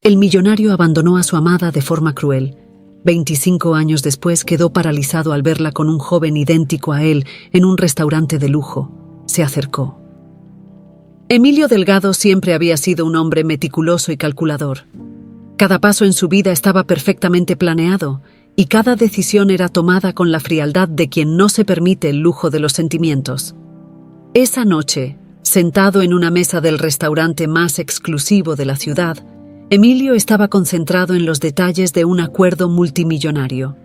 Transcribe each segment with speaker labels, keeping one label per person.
Speaker 1: El millonario abandonó a su amada de forma cruel. 25 años después quedó paralizado al verla con un joven idéntico a él en un restaurante de lujo. Se acercó. Emilio Delgado siempre había sido un hombre meticuloso y calculador. Cada paso en su vida estaba perfectamente planeado y cada decisión era tomada con la frialdad de quien no se permite el lujo de los sentimientos. Esa noche, sentado en una mesa del restaurante más exclusivo de la ciudad, Emilio estaba concentrado en los detalles de un acuerdo multimillonario.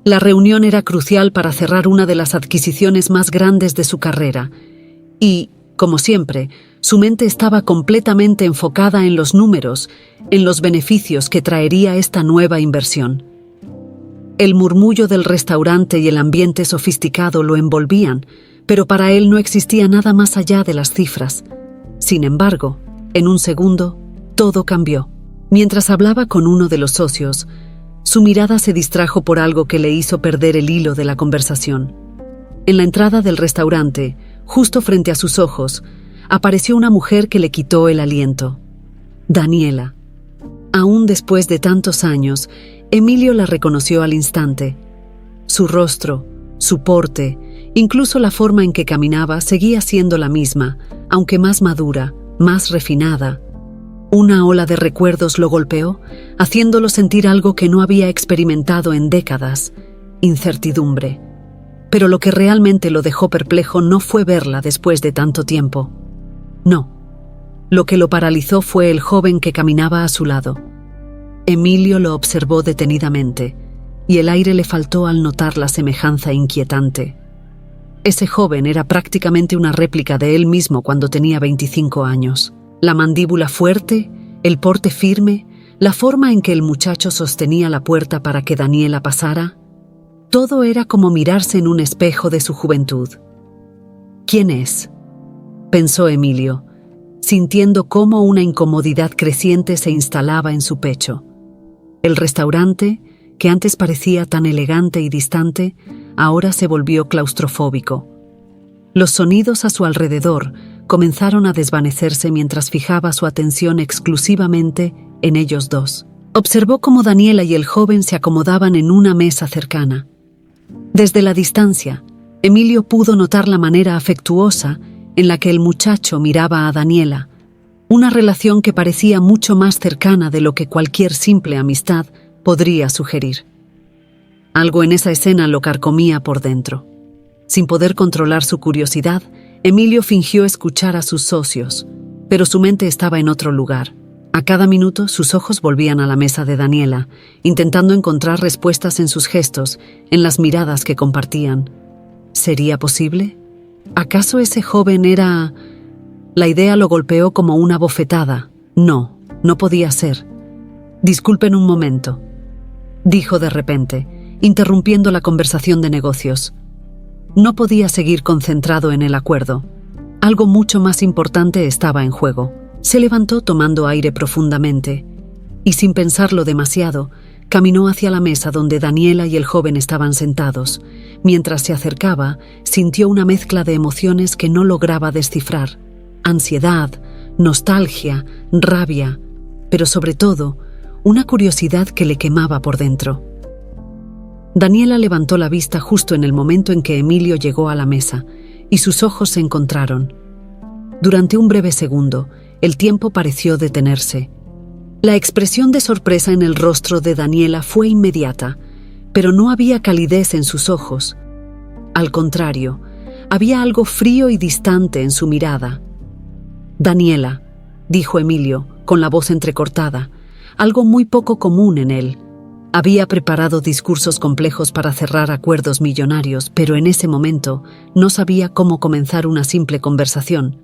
Speaker 1: La reunión era crucial para cerrar una de las adquisiciones más grandes de su carrera y, como siempre, su mente estaba completamente enfocada en los números, en los beneficios que traería esta nueva inversión. El murmullo del restaurante y el ambiente sofisticado lo envolvían, pero para él no existía nada más allá de las cifras. Sin embargo, en un segundo, todo cambió. Mientras hablaba con uno de los socios, su mirada se distrajo por algo que le hizo perder el hilo de la conversación. En la entrada del restaurante, justo frente a sus ojos, apareció una mujer que le quitó el aliento. Daniela. Aún después de tantos años, Emilio la reconoció al instante. Su rostro, su porte, incluso la forma en que caminaba seguía siendo la misma, aunque más madura, más refinada. Una ola de recuerdos lo golpeó, haciéndolo sentir algo que no había experimentado en décadas: incertidumbre. Pero lo que realmente lo dejó perplejo no fue verla después de tanto tiempo. No. Lo que lo paralizó fue el joven que caminaba a su lado. Emilio lo observó detenidamente, y el aire le faltó al notar la semejanza inquietante. Ese joven era prácticamente una réplica de él mismo cuando tenía 25 años. La mandíbula fuerte, el porte firme, la forma en que el muchacho sostenía la puerta para que Daniela pasara, todo era como mirarse en un espejo de su juventud. ¿Quién es?, pensó Emilio, sintiendo cómo una incomodidad creciente se instalaba en su pecho. El restaurante, que antes parecía tan elegante y distante, ahora se volvió claustrofóbico. Los sonidos a su alrededor comenzaron a desvanecerse mientras fijaba su atención exclusivamente en ellos dos. Observó cómo Daniela y el joven se acomodaban en una mesa cercana. Desde la distancia, Emilio pudo notar la manera afectuosa en la que el muchacho miraba a Daniela, una relación que parecía mucho más cercana de lo que cualquier simple amistad podría sugerir. Algo en esa escena lo carcomía por dentro. Sin poder controlar su curiosidad, Emilio fingió escuchar a sus socios, pero su mente estaba en otro lugar. A cada minuto sus ojos volvían a la mesa de Daniela, intentando encontrar respuestas en sus gestos, en las miradas que compartían. ¿Sería posible? ¿Acaso ese joven era...? La idea lo golpeó como una bofetada. No, no podía ser. «Disculpen un momento», dijo de repente, interrumpiendo la conversación de negocios. No podía seguir concentrado en el acuerdo. Algo mucho más importante estaba en juego. Se levantó tomando aire profundamente y, sin pensarlo demasiado, caminó hacia la mesa donde Daniela y el joven estaban sentados. Mientras se acercaba, sintió una mezcla de emociones que no lograba descifrar: ansiedad, nostalgia, rabia, pero sobre todo, una curiosidad que le quemaba por dentro. Daniela levantó la vista justo en el momento en que Emilio llegó a la mesa, y sus ojos se encontraron. Durante un breve segundo, el tiempo pareció detenerse. La expresión de sorpresa en el rostro de Daniela fue inmediata, pero no había calidez en sus ojos. Al contrario, había algo frío y distante en su mirada. «Daniela», dijo Emilio, con la voz entrecortada, algo muy poco común en él. Había preparado discursos complejos para cerrar acuerdos millonarios, pero en ese momento no sabía cómo comenzar una simple conversación.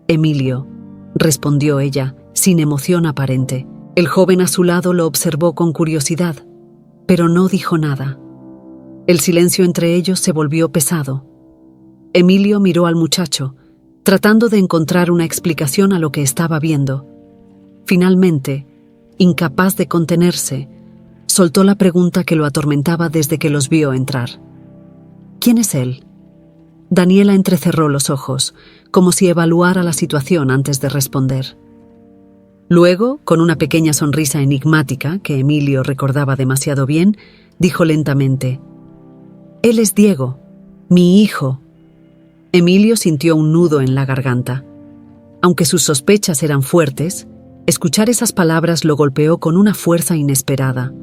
Speaker 1: «Emilio», respondió ella, sin emoción aparente. El joven a su lado lo observó con curiosidad, pero no dijo nada. El silencio entre ellos se volvió pesado. Emilio miró al muchacho, tratando de encontrar una explicación a lo que estaba viendo. Finalmente, incapaz de contenerse, soltó la pregunta que lo atormentaba desde que los vio entrar. «¿Quién es él?». Daniela entrecerró los ojos, como si evaluara la situación antes de responder. Luego, con una pequeña sonrisa enigmática que Emilio recordaba demasiado bien, dijo lentamente: «Él es Diego, mi hijo». Emilio sintió un nudo en la garganta. Aunque sus sospechas eran fuertes, escuchar esas palabras lo golpeó con una fuerza inesperada.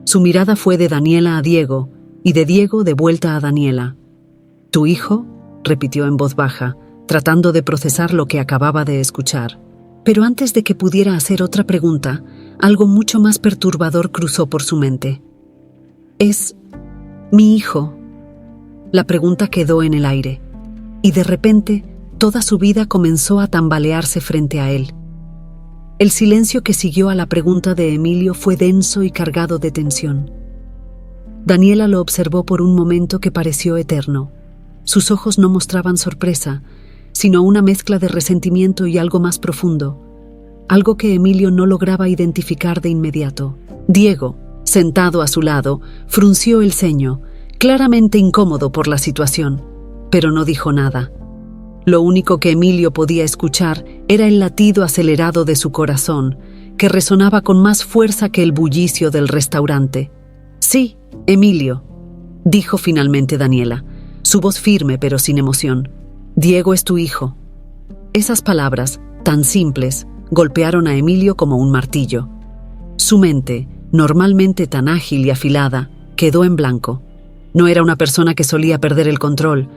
Speaker 1: Su mirada fue de Daniela a Diego y de Diego de vuelta a Daniela. «¿Tu hijo?», repitió en voz baja, tratando de procesar lo que acababa de escuchar. Pero antes de que pudiera hacer otra pregunta, algo mucho más perturbador cruzó por su mente. «¿Es mi hijo?». La pregunta quedó en el aire, y de repente toda su vida comenzó a tambalearse frente a él. El silencio que siguió a la pregunta de Emilio fue denso y cargado de tensión. Daniela lo observó por un momento que pareció eterno. Sus ojos no mostraban sorpresa, sino una mezcla de resentimiento y algo más profundo, algo que Emilio no lograba identificar de inmediato. Diego, sentado a su lado, frunció el ceño, claramente incómodo por la situación, pero no dijo nada. Lo único que Emilio podía escuchar era el latido acelerado de su corazón, que resonaba con más fuerza que el bullicio del restaurante. «Sí, Emilio», dijo finalmente Daniela, su voz firme pero sin emoción. «Diego es tu hijo». Esas palabras, tan simples, golpearon a Emilio como un martillo. Su mente, normalmente tan ágil y afilada, quedó en blanco. No era una persona que solía perder el control,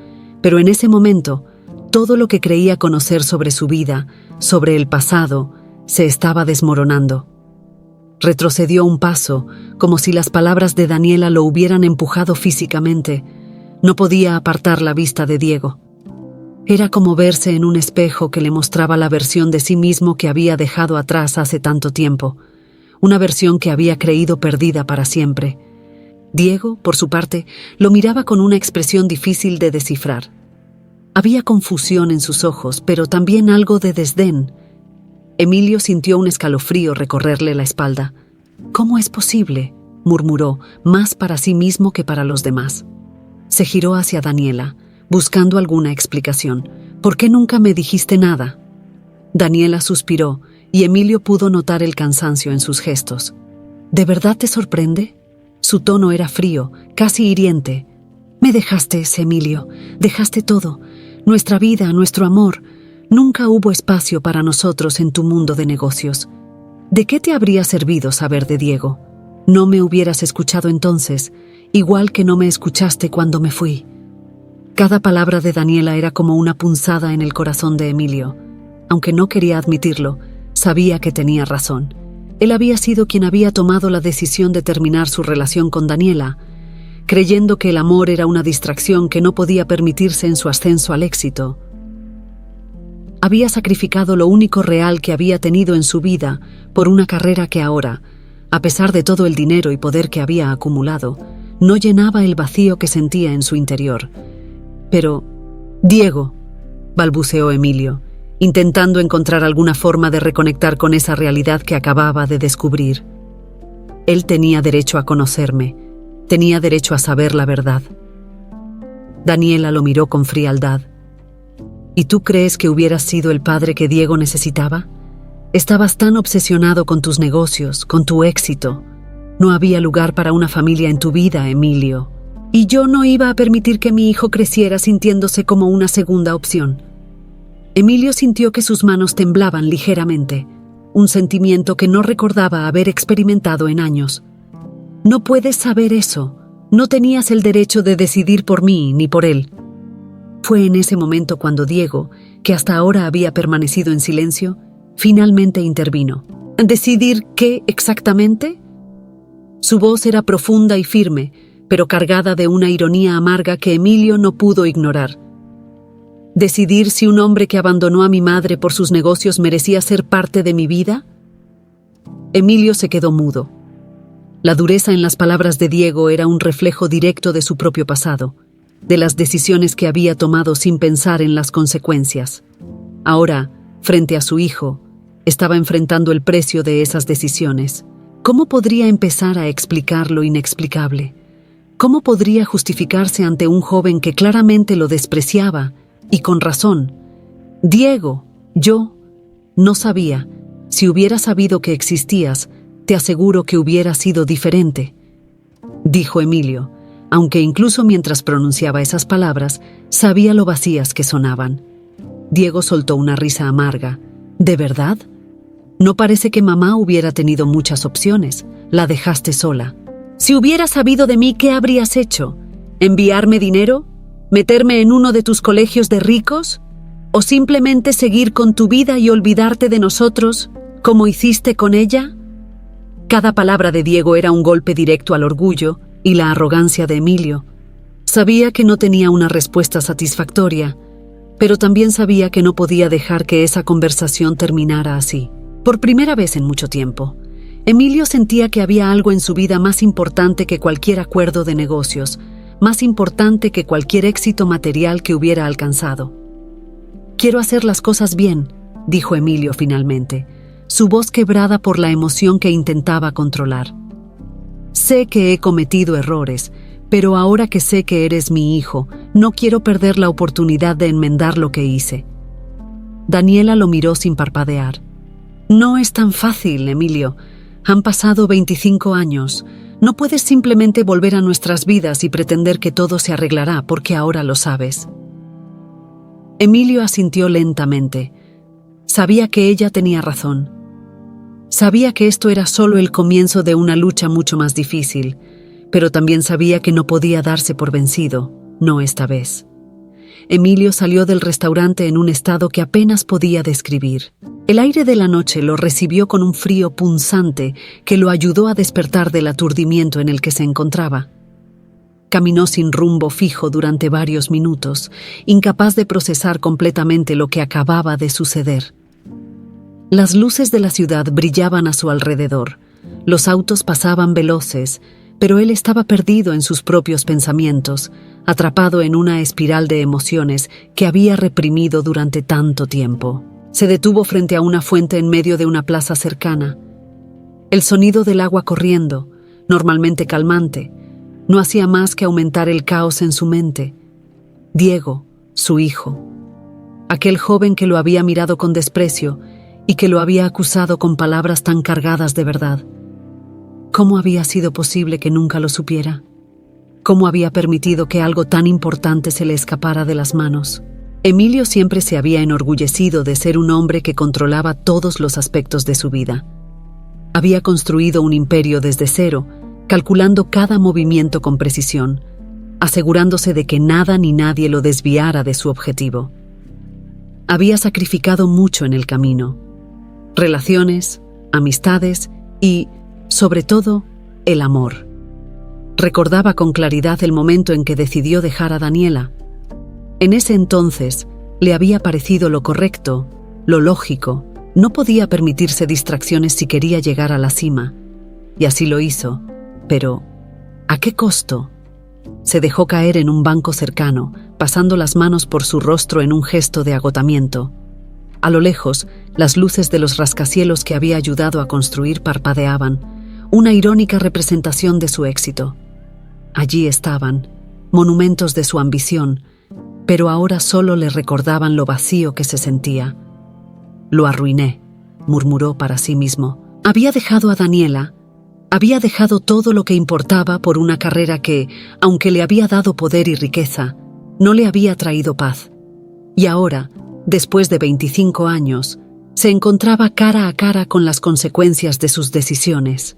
Speaker 1: pero en ese momento, todo lo que creía conocer sobre su vida, sobre el pasado, se estaba desmoronando. Retrocedió un paso, como si las palabras de Daniela lo hubieran empujado físicamente. No podía apartar la vista de Diego. Era como verse en un espejo que le mostraba la versión de sí mismo que había dejado atrás hace tanto tiempo, una versión que había creído perdida para siempre. Diego, por su parte, lo miraba con una expresión difícil de descifrar. Había confusión en sus ojos, pero también algo de desdén. Emilio sintió un escalofrío recorrerle la espalda. «¿Cómo es posible?», murmuró, más para sí mismo que para los demás. Se giró hacia Daniela, buscando alguna explicación. «¿Por qué nunca me dijiste nada?». Daniela suspiró, y Emilio pudo notar el cansancio en sus gestos. «¿De verdad te sorprende?». Su tono era frío, casi hiriente. «Me dejaste, Emilio, dejaste todo. Nuestra vida, nuestro amor. Nunca hubo espacio para nosotros en tu mundo de negocios. ¿De qué te habría servido saber de Diego? No me hubieras escuchado entonces, igual que no me escuchaste cuando me fui». Cada palabra de Daniela era como una punzada en el corazón de Emilio. Aunque no quería admitirlo, sabía que tenía razón. Él había sido quien había tomado la decisión de terminar su relación con Daniela, creyendo que el amor era una distracción que no podía permitirse en su ascenso al éxito. Había sacrificado lo único real que había tenido en su vida por una carrera que ahora, a pesar de todo el dinero y poder que había acumulado, no llenaba el vacío que sentía en su interior. «Pero, Diego», balbuceó Emilio, intentando encontrar alguna forma de reconectar con esa realidad que acababa de descubrir. Él tenía derecho a conocerme, tenía derecho a saber la verdad. Daniela lo miró con frialdad. «¿Y tú crees que hubieras sido el padre que Diego necesitaba? Estabas tan obsesionado con tus negocios, con tu éxito. No había lugar para una familia en tu vida, Emilio. Y yo no iba a permitir que mi hijo creciera sintiéndose como una segunda opción». Emilio sintió que sus manos temblaban ligeramente, un sentimiento que no recordaba haber experimentado en años. «No puedes saber eso. No tenías el derecho de decidir por mí ni por él». Fue en ese momento cuando Diego, que hasta ahora había permanecido en silencio, finalmente intervino. «¿Decidir qué exactamente?». Su voz era profunda y firme, pero cargada de una ironía amarga que Emilio no pudo ignorar. ¿Decidir si un hombre que abandonó a mi madre por sus negocios merecía ser parte de mi vida? Emilio se quedó mudo. La dureza en las palabras de Diego era un reflejo directo de su propio pasado, de las decisiones que había tomado sin pensar en las consecuencias. Ahora, frente a su hijo, estaba enfrentando el precio de esas decisiones. ¿Cómo podría empezar a explicar lo inexplicable? ¿Cómo podría justificarse ante un joven que claramente lo despreciaba, y con razón? Diego, yo, no sabía, Si hubiera sabido que existías, te aseguro que hubiera sido diferente, dijo Emilio, aunque incluso mientras pronunciaba esas palabras, sabía lo vacías que sonaban. Diego soltó una risa amarga. ¿De verdad? No parece que mamá hubiera tenido muchas opciones. La dejaste sola. Si hubieras sabido de mí, ¿qué habrías hecho? ¿Enviarme dinero? ¿Meterme en uno de tus colegios de ricos? ¿O simplemente seguir con tu vida y olvidarte de nosotros, como hiciste con ella? Cada palabra de Diego era un golpe directo al orgullo y la arrogancia de Emilio. Sabía que no tenía una respuesta satisfactoria, pero también sabía que no podía dejar que esa conversación terminara así. Por primera vez en mucho tiempo, Emilio sentía que había algo en su vida más importante que cualquier acuerdo de negocios, más importante que cualquier éxito material que hubiera alcanzado. «Quiero hacer las cosas bien», dijo Emilio finalmente, su voz quebrada por la emoción que intentaba controlar. «Sé que he cometido errores, pero ahora que sé que eres mi hijo, no quiero perder la oportunidad de enmendar lo que hice». Daniela lo miró sin parpadear. «No es tan fácil, Emilio. Han pasado 25 años. No puedes simplemente volver a nuestras vidas y pretender que todo se arreglará porque ahora lo sabes». Emilio asintió lentamente. Sabía que ella tenía razón. Sabía que esto era solo el comienzo de una lucha mucho más difícil, pero también sabía que no podía darse por vencido, no esta vez. Emilio salió del restaurante en un estado que apenas podía describir. El aire de la noche lo recibió con un frío punzante que lo ayudó a despertar del aturdimiento en el que se encontraba. Caminó sin rumbo fijo durante varios minutos, incapaz de procesar completamente lo que acababa de suceder. Las luces de la ciudad brillaban a su alrededor, los autos pasaban veloces, pero él estaba perdido en sus propios pensamientos, atrapado en una espiral de emociones que había reprimido durante tanto tiempo. Se detuvo frente a una fuente en medio de una plaza cercana. El sonido del agua corriendo, normalmente calmante, no hacía más que aumentar el caos en su mente. Diego, su hijo, aquel joven que lo había mirado con desprecio y que lo había acusado con palabras tan cargadas de verdad. ¿Cómo había sido posible que nunca lo supiera? ¿Cómo había permitido que algo tan importante se le escapara de las manos? Emilio siempre se había enorgullecido de ser un hombre que controlaba todos los aspectos de su vida. Había construido un imperio desde cero, calculando cada movimiento con precisión, asegurándose de que nada ni nadie lo desviara de su objetivo. Había sacrificado mucho en el camino: relaciones, amistades y, sobre todo, el amor. Recordaba con claridad el momento en que decidió dejar a Daniela. En ese entonces le había parecido lo correcto, lo lógico. No podía permitirse distracciones si quería llegar a la cima. Y así lo hizo. Pero, ¿a qué costo? Se dejó caer en un banco cercano, pasando las manos por su rostro en un gesto de agotamiento. A lo lejos, las luces de los rascacielos que había ayudado a construir parpadeaban, una irónica representación de su éxito. Allí estaban, monumentos de su ambición, pero ahora solo le recordaban lo vacío que se sentía. «Lo arruiné», murmuró para sí mismo. Había dejado a Daniela, había dejado todo lo que importaba por una carrera que, aunque le había dado poder y riqueza, no le había traído paz. Y ahora, después de 25 años, se encontraba cara a cara con las consecuencias de sus decisiones.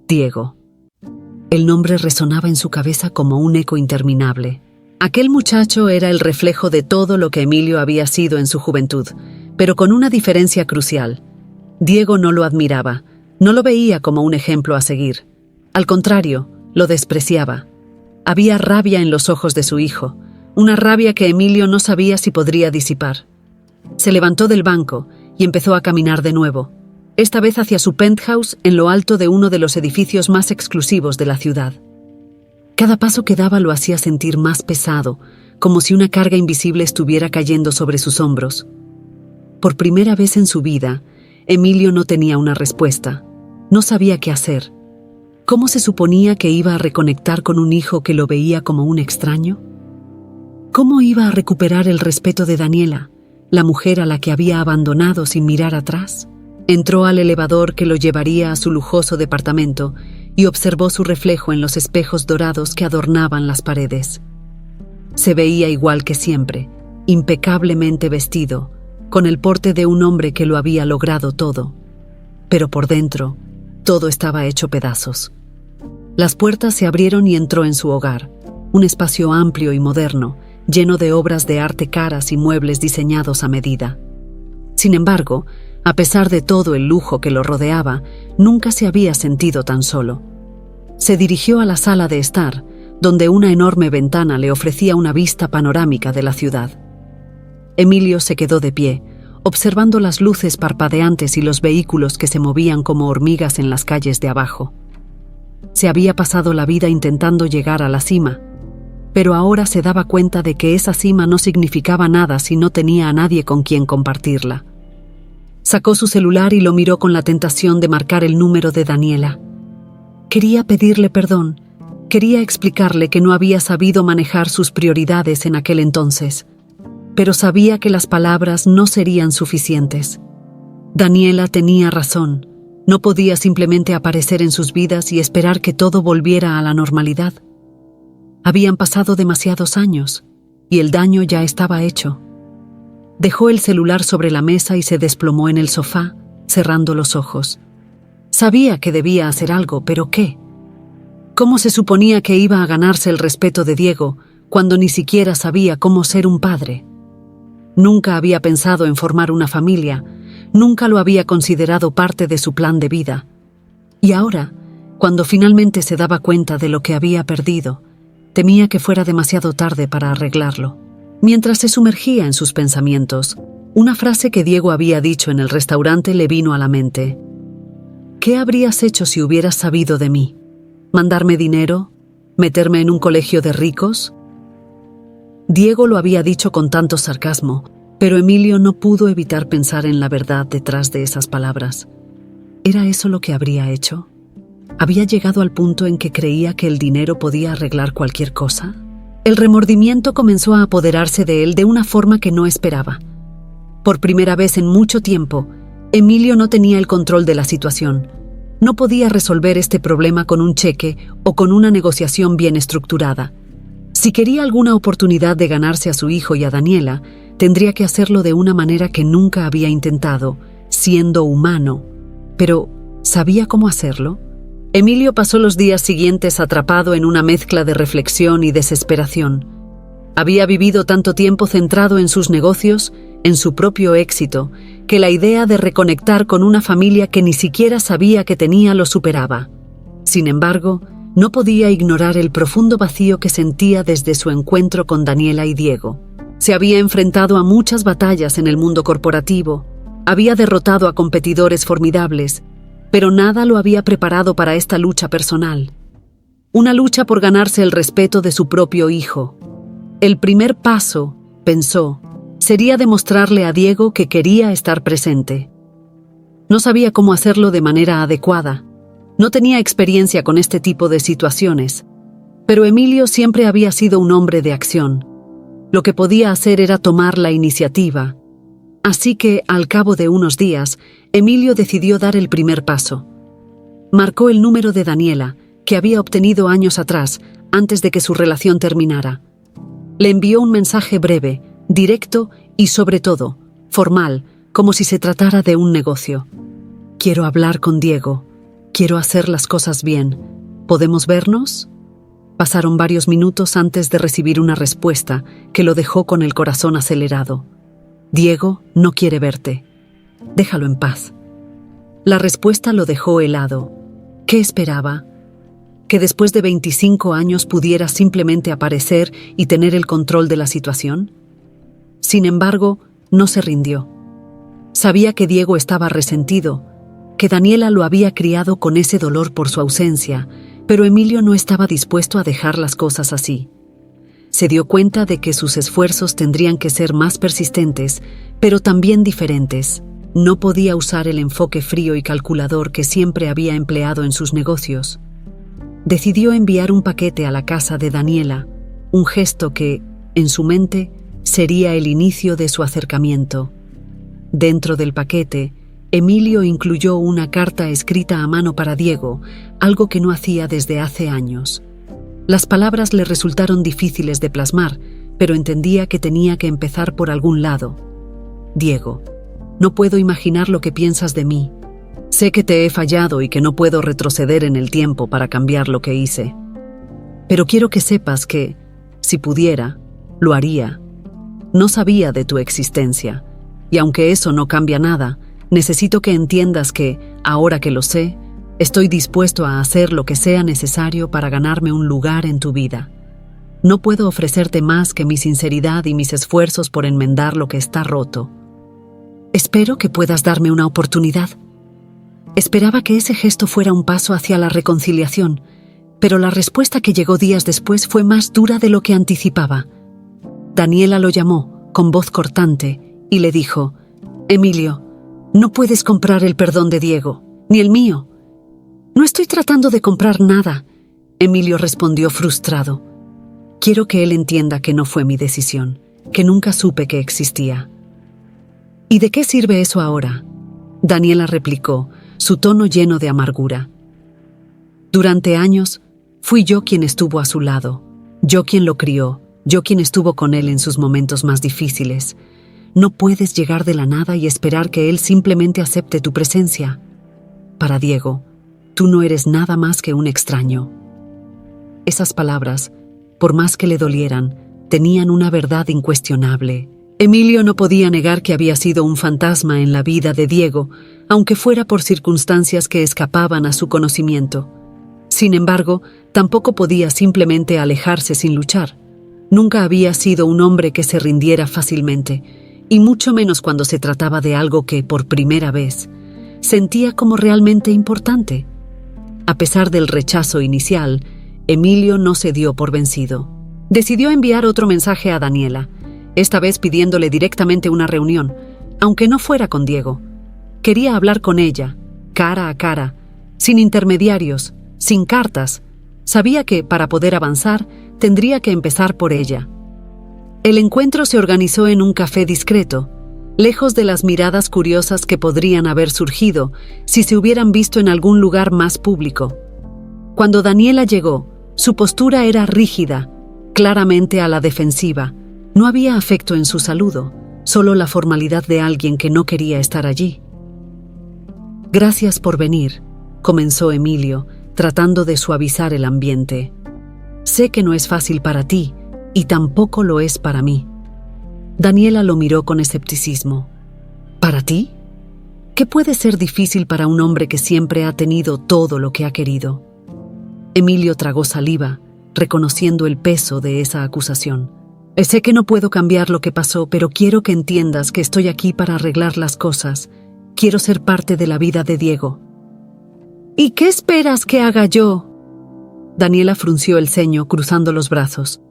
Speaker 1: Diego. El nombre resonaba en su cabeza como un eco interminable. Aquel muchacho era el reflejo de todo lo que Emilio había sido en su juventud, pero con una diferencia crucial. Diego no lo admiraba, no lo veía como un ejemplo a seguir. Al contrario, lo despreciaba. Había rabia en los ojos de su hijo, una rabia que Emilio no sabía si podría disipar. Se levantó del banco y empezó a caminar de nuevo, esta vez hacia su penthouse en lo alto de uno de los edificios más exclusivos de la ciudad. Cada paso que daba lo hacía sentir más pesado, como si una carga invisible estuviera cayendo sobre sus hombros. Por primera vez en su vida, Emilio no tenía una respuesta. No sabía qué hacer. ¿Cómo se suponía que iba a reconectar con un hijo que lo veía como un extraño? ¿Cómo iba a recuperar el respeto de Daniela, la mujer a la que había abandonado sin mirar atrás? Entró al elevador que lo llevaría a su lujoso departamento y observó su reflejo en los espejos dorados que adornaban las paredes. Se veía igual que siempre, impecablemente vestido, con el porte de un hombre que lo había logrado todo. Pero por dentro, todo estaba hecho pedazos. Las puertas se abrieron y entró en su hogar, un espacio amplio y moderno, lleno de obras de arte caras y muebles diseñados a medida. Sin embargo, a pesar de todo el lujo que lo rodeaba, nunca se había sentido tan solo. Se dirigió a la sala de estar, donde una enorme ventana le ofrecía una vista panorámica de la ciudad. Emilio se quedó de pie, observando las luces parpadeantes y los vehículos que se movían como hormigas en las calles de abajo. Se había pasado la vida intentando llegar a la cima, pero ahora se daba cuenta de que esa cima no significaba nada si no tenía a nadie con quien compartirla. Sacó su celular y lo miró con la tentación de marcar el número de Daniela. Quería pedirle perdón, quería explicarle que no había sabido manejar sus prioridades en aquel entonces, pero sabía que las palabras no serían suficientes. Daniela tenía razón, no podía simplemente aparecer en sus vidas y esperar que todo volviera a la normalidad. Habían pasado demasiados años, y el daño ya estaba hecho. Dejó el celular sobre la mesa y se desplomó en el sofá, cerrando los ojos. Sabía que debía hacer algo, pero ¿qué? ¿Cómo se suponía que iba a ganarse el respeto de Diego cuando ni siquiera sabía cómo ser un padre? Nunca había pensado en formar una familia, nunca lo había considerado parte de su plan de vida. Y ahora, cuando finalmente se daba cuenta de lo que había perdido, temía que fuera demasiado tarde para arreglarlo. Mientras se sumergía en sus pensamientos, una frase que Diego había dicho en el restaurante le vino a la mente. ¿Qué habrías hecho si hubieras sabido de mí? ¿Mandarme dinero? ¿Meterme en un colegio de ricos? Diego lo había dicho con tanto sarcasmo, pero Emilio no pudo evitar pensar en la verdad detrás de esas palabras. ¿Era eso lo que habría hecho? ¿Había llegado al punto en que creía que el dinero podía arreglar cualquier cosa? El remordimiento comenzó a apoderarse de él de una forma que no esperaba. Por primera vez en mucho tiempo, Emilio no tenía el control de la situación. No podía resolver este problema con un cheque o con una negociación bien estructurada. Si quería alguna oportunidad de ganarse a su hijo y a Daniela, tendría que hacerlo de una manera que nunca había intentado, siendo humano. Pero, ¿sabía cómo hacerlo? Emilio pasó los días siguientes atrapado en una mezcla de reflexión y desesperación. Había vivido tanto tiempo centrado en sus negocios, en su propio éxito, que la idea de reconectar con una familia que ni siquiera sabía que tenía lo superaba. Sin embargo, no podía ignorar el profundo vacío que sentía desde su encuentro con Daniela y Diego. Se había enfrentado a muchas batallas en el mundo corporativo, había derrotado a competidores formidables, pero nada lo había preparado para esta lucha personal. Una lucha por ganarse el respeto de su propio hijo. El primer paso, pensó, sería demostrarle a Diego que quería estar presente. No sabía cómo hacerlo de manera adecuada. No tenía experiencia con este tipo de situaciones, pero Emilio siempre había sido un hombre de acción. Lo que podía hacer era tomar la iniciativa. Así que, al cabo de unos días, Emilio decidió dar el primer paso. Marcó el número de Daniela, que había obtenido años atrás, antes de que su relación terminara. Le envió un mensaje breve, directo y, sobre todo, formal, como si se tratara de un negocio. «Quiero hablar con Diego. Quiero hacer las cosas bien. ¿Podemos vernos?» Pasaron varios minutos antes de recibir una respuesta que lo dejó con el corazón acelerado. «Diego no quiere verte. Déjalo en paz». La respuesta lo dejó helado. ¿Qué esperaba? ¿Que después de 25 años pudiera simplemente aparecer y tener el control de la situación? Sin embargo, no se rindió. Sabía que Diego estaba resentido, que Daniela lo había criado con ese dolor por su ausencia, pero Emilio no estaba dispuesto a dejar las cosas así. Se dio cuenta de que sus esfuerzos tendrían que ser más persistentes, pero también diferentes. No podía usar el enfoque frío y calculador que siempre había empleado en sus negocios. Decidió enviar un paquete a la casa de Daniela, un gesto que, en su mente, sería el inicio de su acercamiento. Dentro del paquete, Emilio incluyó una carta escrita a mano para Diego, algo que no hacía desde hace años. Las palabras le resultaron difíciles de plasmar, pero entendía que tenía que empezar por algún lado. Diego, no puedo imaginar lo que piensas de mí. Sé que te he fallado y que no puedo retroceder en el tiempo para cambiar lo que hice. Pero quiero que sepas que, si pudiera, lo haría. No sabía de tu existencia, y aunque eso no cambia nada, necesito que entiendas que, ahora que lo sé, estoy dispuesto a hacer lo que sea necesario para ganarme un lugar en tu vida. No puedo ofrecerte más que mi sinceridad y mis esfuerzos por enmendar lo que está roto. Espero que puedas darme una oportunidad. Esperaba que ese gesto fuera un paso hacia la reconciliación, pero la respuesta que llegó días después fue más dura de lo que anticipaba. Daniela lo llamó, con voz cortante, y le dijo: «Emilio, no puedes comprar el perdón de Diego, ni el mío». «No estoy tratando de comprar nada», Emilio respondió frustrado. «Quiero que él entienda que no fue mi decisión, que nunca supe que existía». «¿Y de qué sirve eso ahora?», Daniela replicó, su tono lleno de amargura. «Durante años, fui yo quien estuvo a su lado, yo quien lo crió, yo quien estuvo con él en sus momentos más difíciles. No puedes llegar de la nada y esperar que él simplemente acepte tu presencia. Para Diego, tú no eres nada más que un extraño». Esas palabras, por más que le dolieran, tenían una verdad incuestionable. Emilio no podía negar que había sido un fantasma en la vida de Diego, aunque fuera por circunstancias que escapaban a su conocimiento. Sin embargo, tampoco podía simplemente alejarse sin luchar. Nunca había sido un hombre que se rindiera fácilmente, y mucho menos cuando se trataba de algo que, por primera vez, sentía como realmente importante. A pesar del rechazo inicial, Emilio no se dio por vencido. Decidió enviar otro mensaje a Daniela, esta vez pidiéndole directamente una reunión, aunque no fuera con Diego. Quería hablar con ella, cara a cara, sin intermediarios, sin cartas. Sabía que, para poder avanzar, tendría que empezar por ella. El encuentro se organizó en un café discreto, lejos de las miradas curiosas que podrían haber surgido si se hubieran visto en algún lugar más público. Cuando Daniela llegó, su postura era rígida, claramente a la defensiva. No había afecto en su saludo, solo la formalidad de alguien que no quería estar allí. «Gracias por venir», comenzó Emilio, tratando de suavizar el ambiente. «Sé que no es fácil para ti, y tampoco lo es para mí». Daniela lo miró con escepticismo. «¿Para ti? ¿Qué puede ser difícil para un hombre que siempre ha tenido todo lo que ha querido?». Emilio tragó saliva, reconociendo el peso de esa acusación. «Sé que no puedo cambiar lo que pasó, pero quiero que entiendas que estoy aquí para arreglar las cosas. Quiero ser parte de la vida de Diego». «¿Y qué esperas que haga yo?». Daniela frunció el ceño, cruzando los brazos.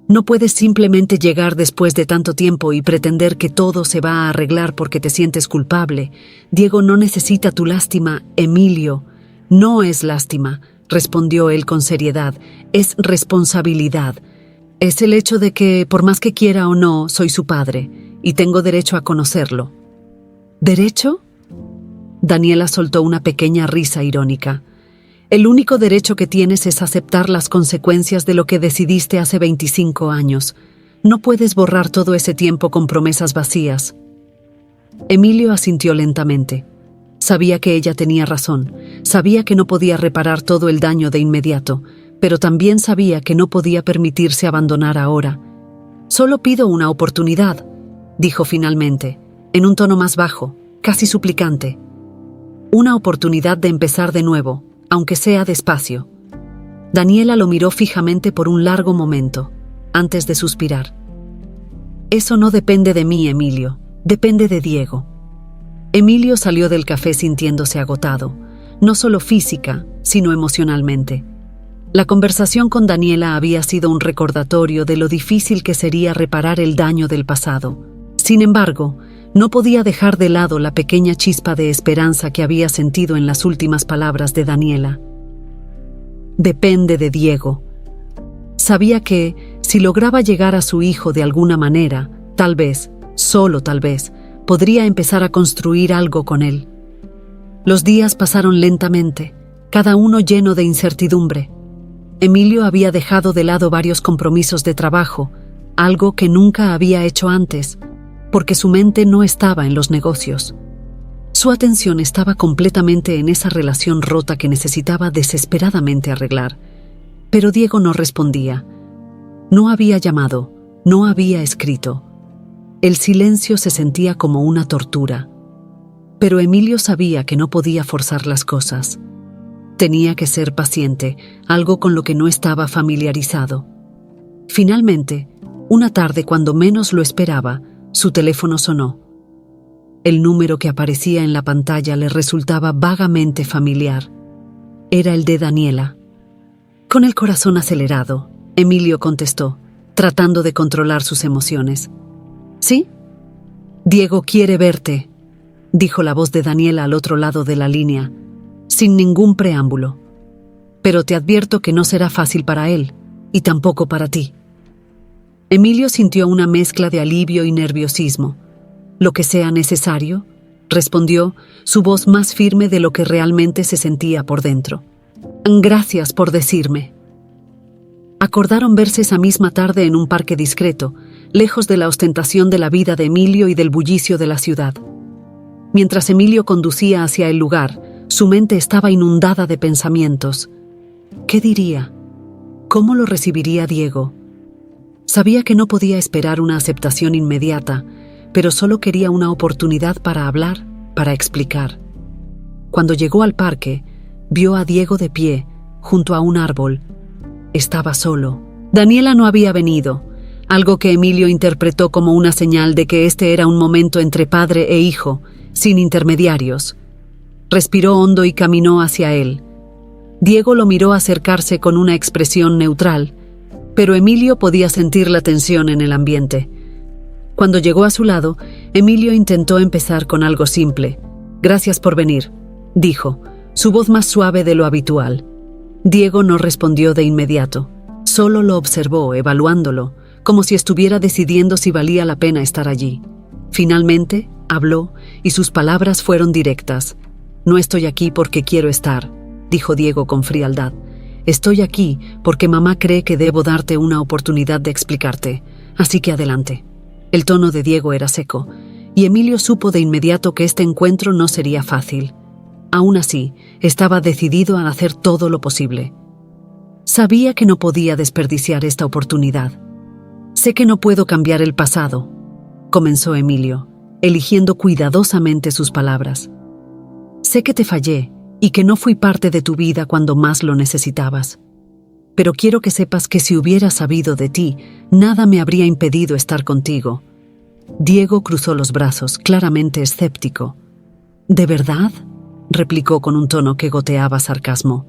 Speaker 1: «No puedes simplemente llegar después de tanto tiempo y pretender que todo se va a arreglar porque te sientes culpable. Diego no necesita tu lástima, Emilio. No es lástima», respondió él con seriedad. «Es responsabilidad. Es el hecho de que, por más que quiera o no, soy su padre, y tengo derecho a conocerlo». «¿Derecho?». Daniela soltó una pequeña risa irónica. «El único derecho que tienes es aceptar las consecuencias de lo que decidiste hace 25 años. No puedes borrar todo ese tiempo con promesas vacías». Emilio asintió lentamente. Sabía que ella tenía razón, sabía que no podía reparar todo el daño de inmediato, pero también sabía que no podía permitirse abandonar ahora. «Solo pido una oportunidad», dijo finalmente, en un tono más bajo, casi suplicante. «Una oportunidad de empezar de nuevo, aunque sea despacio». Daniela lo miró fijamente por un largo momento, antes de suspirar. «Eso no depende de mí, Emilio, depende de Diego». Emilio salió del café sintiéndose agotado, no solo física, sino emocionalmente. La conversación con Daniela había sido un recordatorio de lo difícil que sería reparar el daño del pasado. Sin embargo, no podía dejar de lado la pequeña chispa de esperanza que había sentido en las últimas palabras de Daniela. «Depende de Diego». Sabía que, si lograba llegar a su hijo de alguna manera, tal vez, solo tal vez, podría empezar a construir algo con él. Los días pasaron lentamente, cada uno lleno de incertidumbre. Emilio había dejado de lado varios compromisos de trabajo, algo que nunca había hecho antes, porque su mente no estaba en los negocios. Su atención estaba completamente en esa relación rota que necesitaba desesperadamente arreglar. Pero Diego no respondía. No había llamado, no había escrito. El silencio se sentía como una tortura. Pero Emilio sabía que no podía forzar las cosas. Tenía que ser paciente, algo con lo que no estaba familiarizado. Finalmente, una tarde cuando menos lo esperaba, su teléfono sonó. El número que aparecía en la pantalla le resultaba vagamente familiar. Era el de Daniela. Con el corazón acelerado, Emilio contestó, tratando de controlar sus emociones. ¿Sí? Diego quiere verte, dijo la voz de Daniela al otro lado de la línea, sin ningún preámbulo. Pero te advierto que no será fácil para él, y tampoco para ti. Emilio sintió una mezcla de alivio y nerviosismo. Lo que sea necesario, respondió, su voz más firme de lo que realmente se sentía por dentro. Gracias por decirme. Acordaron verse esa misma tarde en un parque discreto, lejos de la ostentación de la vida de Emilio y del bullicio de la ciudad. Mientras Emilio conducía hacia el lugar, su mente estaba inundada de pensamientos. ¿Qué diría? ¿Cómo lo recibiría Diego? Sabía que no podía esperar una aceptación inmediata, pero solo quería una oportunidad para hablar, para explicar. Cuando llegó al parque, vio a Diego de pie, junto a un árbol. Estaba solo. Daniela no había venido, algo que Emilio interpretó como una señal de que este era un momento entre padre e hijo, sin intermediarios. Respiró hondo y caminó hacia él. Diego lo miró acercarse con una expresión neutral, pero Emilio podía sentir la tensión en el ambiente. Cuando llegó a su lado, Emilio intentó empezar con algo simple. «Gracias por venir», dijo, su voz más suave de lo habitual. Diego no respondió de inmediato. Solo lo observó, evaluándolo, como si estuviera decidiendo si valía la pena estar allí. Finalmente, habló, y sus palabras fueron directas. «No estoy aquí porque quiero estar», dijo Diego con frialdad. «Estoy aquí porque mamá cree que debo darte una oportunidad de explicarte, así que adelante». El tono de Diego era seco, y Emilio supo de inmediato que este encuentro no sería fácil. Aún así, estaba decidido a hacer todo lo posible. Sabía que no podía desperdiciar esta oportunidad. «Sé que no puedo cambiar el pasado», comenzó Emilio, eligiendo cuidadosamente sus palabras. «Sé que te fallé y que no fui parte de tu vida cuando más lo necesitabas. Pero quiero que sepas que si hubiera sabido de ti, nada me habría impedido estar contigo». Diego cruzó los brazos, claramente escéptico. «¿De verdad?», replicó con un tono que goteaba sarcasmo.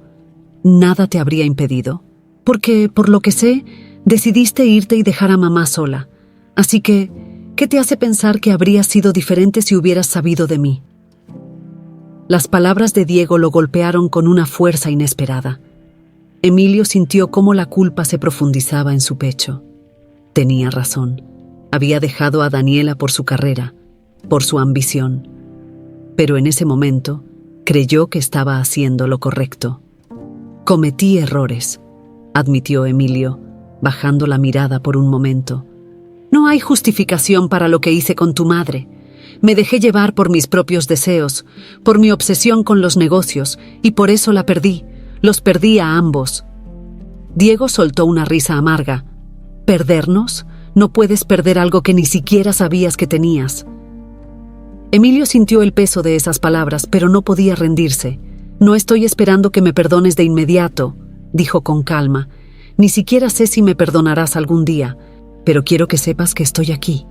Speaker 1: «¿Nada te habría impedido? Porque, por lo que sé, decidiste irte y dejar a mamá sola. Así que, ¿qué te hace pensar que habría sido diferente si hubieras sabido de mí?». Las palabras de Diego lo golpearon con una fuerza inesperada. Emilio sintió cómo la culpa se profundizaba en su pecho. Tenía razón. Había dejado a Daniela por su carrera, por su ambición. Pero en ese momento, creyó que estaba haciendo lo correcto. «Cometí errores», admitió Emilio, bajando la mirada por un momento. «No hay justificación para lo que hice con tu madre. Me dejé llevar por mis propios deseos, por mi obsesión con los negocios, y por eso la perdí. Los perdí a ambos». Diego soltó una risa amarga. «¿Perdernos? No puedes perder algo que ni siquiera sabías que tenías». Emilio sintió el peso de esas palabras, pero no podía rendirse. «No estoy esperando que me perdones de inmediato», dijo con calma. «Ni siquiera sé si me perdonarás algún día, pero quiero que sepas que estoy aquí.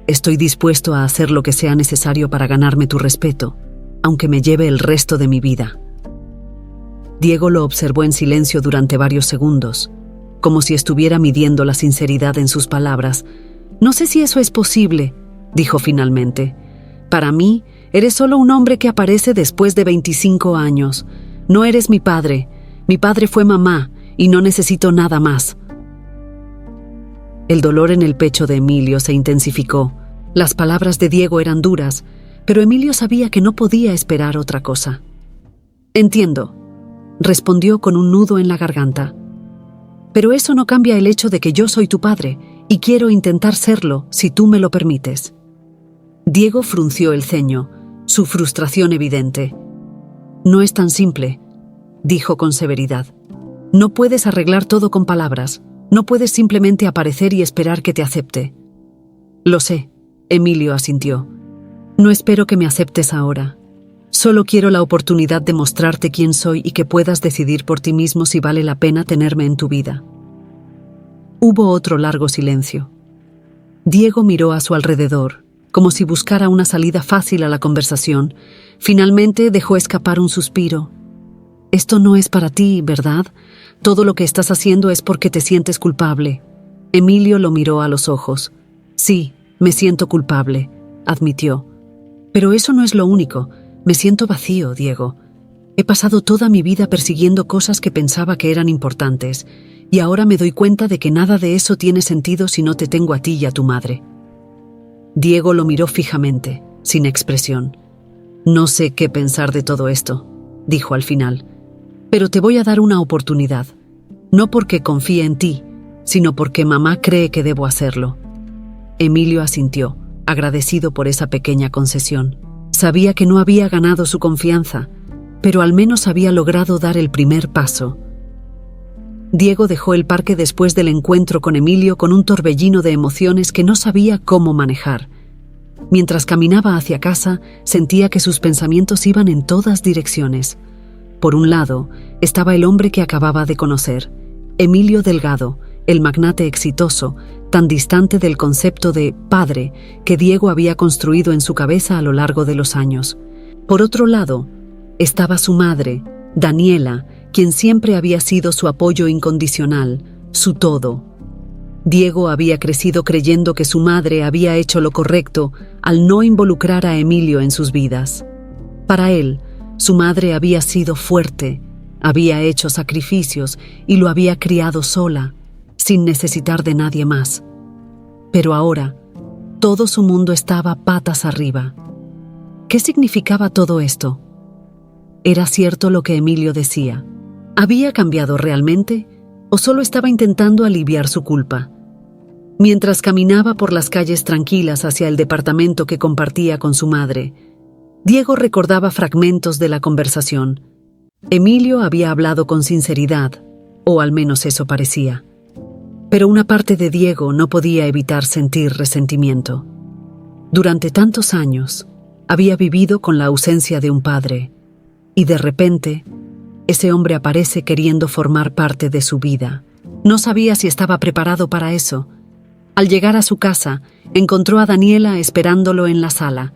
Speaker 1: Estoy dispuesto a hacer lo que sea necesario para ganarme tu respeto, aunque me lleve el resto de mi vida». Diego lo observó en silencio durante varios segundos, como si estuviera midiendo la sinceridad en sus palabras. «No sé si eso es posible», dijo finalmente. «Para mí, eres solo un hombre que aparece después de 25 años. No eres mi padre. Mi padre fue mamá, y no necesito nada más». El dolor en el pecho de Emilio se intensificó. Las palabras de Diego eran duras, pero Emilio sabía que no podía esperar otra cosa. «Entiendo», respondió con un nudo en la garganta. «Pero eso no cambia el hecho de que yo soy tu padre y quiero intentar serlo si tú me lo permites». Diego frunció el ceño, su frustración evidente. «No es tan simple», dijo con severidad. «No puedes arreglar todo con palabras. No puedes simplemente aparecer y esperar que te acepte». «Lo sé», Emilio asintió. «No espero que me aceptes ahora. Solo quiero la oportunidad de mostrarte quién soy y que puedas decidir por ti mismo si vale la pena tenerme en tu vida». Hubo otro largo silencio. Diego miró a su alrededor, como si buscara una salida fácil a la conversación. Finalmente dejó escapar un suspiro. «Esto no es para ti, ¿verdad? Todo lo que estás haciendo es porque te sientes culpable». Emilio lo miró a los ojos. «Sí, me siento culpable», admitió. «Pero eso no es lo único. Me siento vacío, Diego. He pasado toda mi vida persiguiendo cosas que pensaba que eran importantes, y ahora me doy cuenta de que nada de eso tiene sentido si no te tengo a ti y a tu madre». Diego lo miró fijamente, sin expresión. «No sé qué pensar de todo esto», dijo al final. «Pero te voy a dar una oportunidad. No porque confíe en ti, sino porque mamá cree que debo hacerlo». Emilio asintió, agradecido por esa pequeña concesión. Sabía que no había ganado su confianza, pero al menos había logrado dar el primer paso. Diego dejó el parque después del encuentro con Emilio con un torbellino de emociones que no sabía cómo manejar. Mientras caminaba hacia casa, sentía que sus pensamientos iban en todas direcciones. Por un lado, estaba el hombre que acababa de conocer, Emilio Delgado, el magnate exitoso, tan distante del concepto de padre que Diego había construido en su cabeza a lo largo de los años. Por otro lado, estaba su madre, Daniela, quien siempre había sido su apoyo incondicional, su todo. Diego había crecido creyendo que su madre había hecho lo correcto al no involucrar a Emilio en sus vidas. Para él, su madre había sido fuerte, había hecho sacrificios y lo había criado sola, sin necesitar de nadie más. Pero ahora, todo su mundo estaba patas arriba. ¿Qué significaba todo esto? ¿Era cierto lo que Emilio decía? ¿Había cambiado realmente o solo estaba intentando aliviar su culpa? Mientras caminaba por las calles tranquilas hacia el departamento que compartía con su madre, Diego recordaba fragmentos de la conversación. Emilio había hablado con sinceridad, o al menos eso parecía. Pero una parte de Diego no podía evitar sentir resentimiento. Durante tantos años, había vivido con la ausencia de un padre, y de repente, ese hombre aparece queriendo formar parte de su vida. No sabía si estaba preparado para eso. Al llegar a su casa, encontró a Daniela esperándolo en la sala.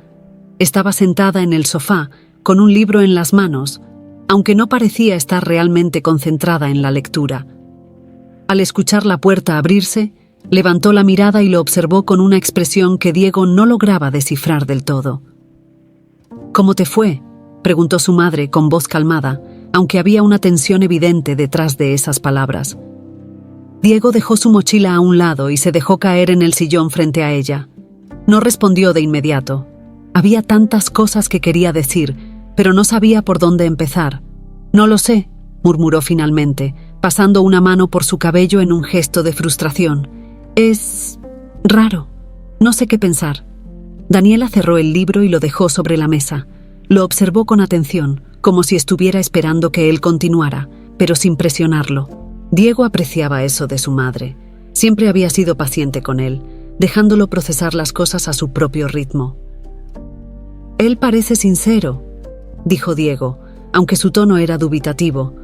Speaker 1: Estaba sentada en el sofá, con un libro en las manos, aunque no parecía estar realmente concentrada en la lectura. Al escuchar la puerta abrirse, levantó la mirada y lo observó con una expresión que Diego no lograba descifrar del todo. «¿Cómo te fue?», preguntó su madre con voz calmada, aunque había una tensión evidente detrás de esas palabras. Diego dejó su mochila a un lado y se dejó caer en el sillón frente a ella. No respondió de inmediato. Había tantas cosas que quería decir, pero no sabía por dónde empezar. «No lo sé», murmuró finalmente, pasando una mano por su cabello en un gesto de frustración. «Es raro. No sé qué pensar». Daniela cerró el libro y lo dejó sobre la mesa. Lo observó con atención, como si estuviera esperando que él continuara, pero sin presionarlo. Diego apreciaba eso de su madre. Siempre había sido paciente con él, dejándolo procesar las cosas a su propio ritmo. «Él parece sincero», dijo Diego, aunque su tono era dubitativo.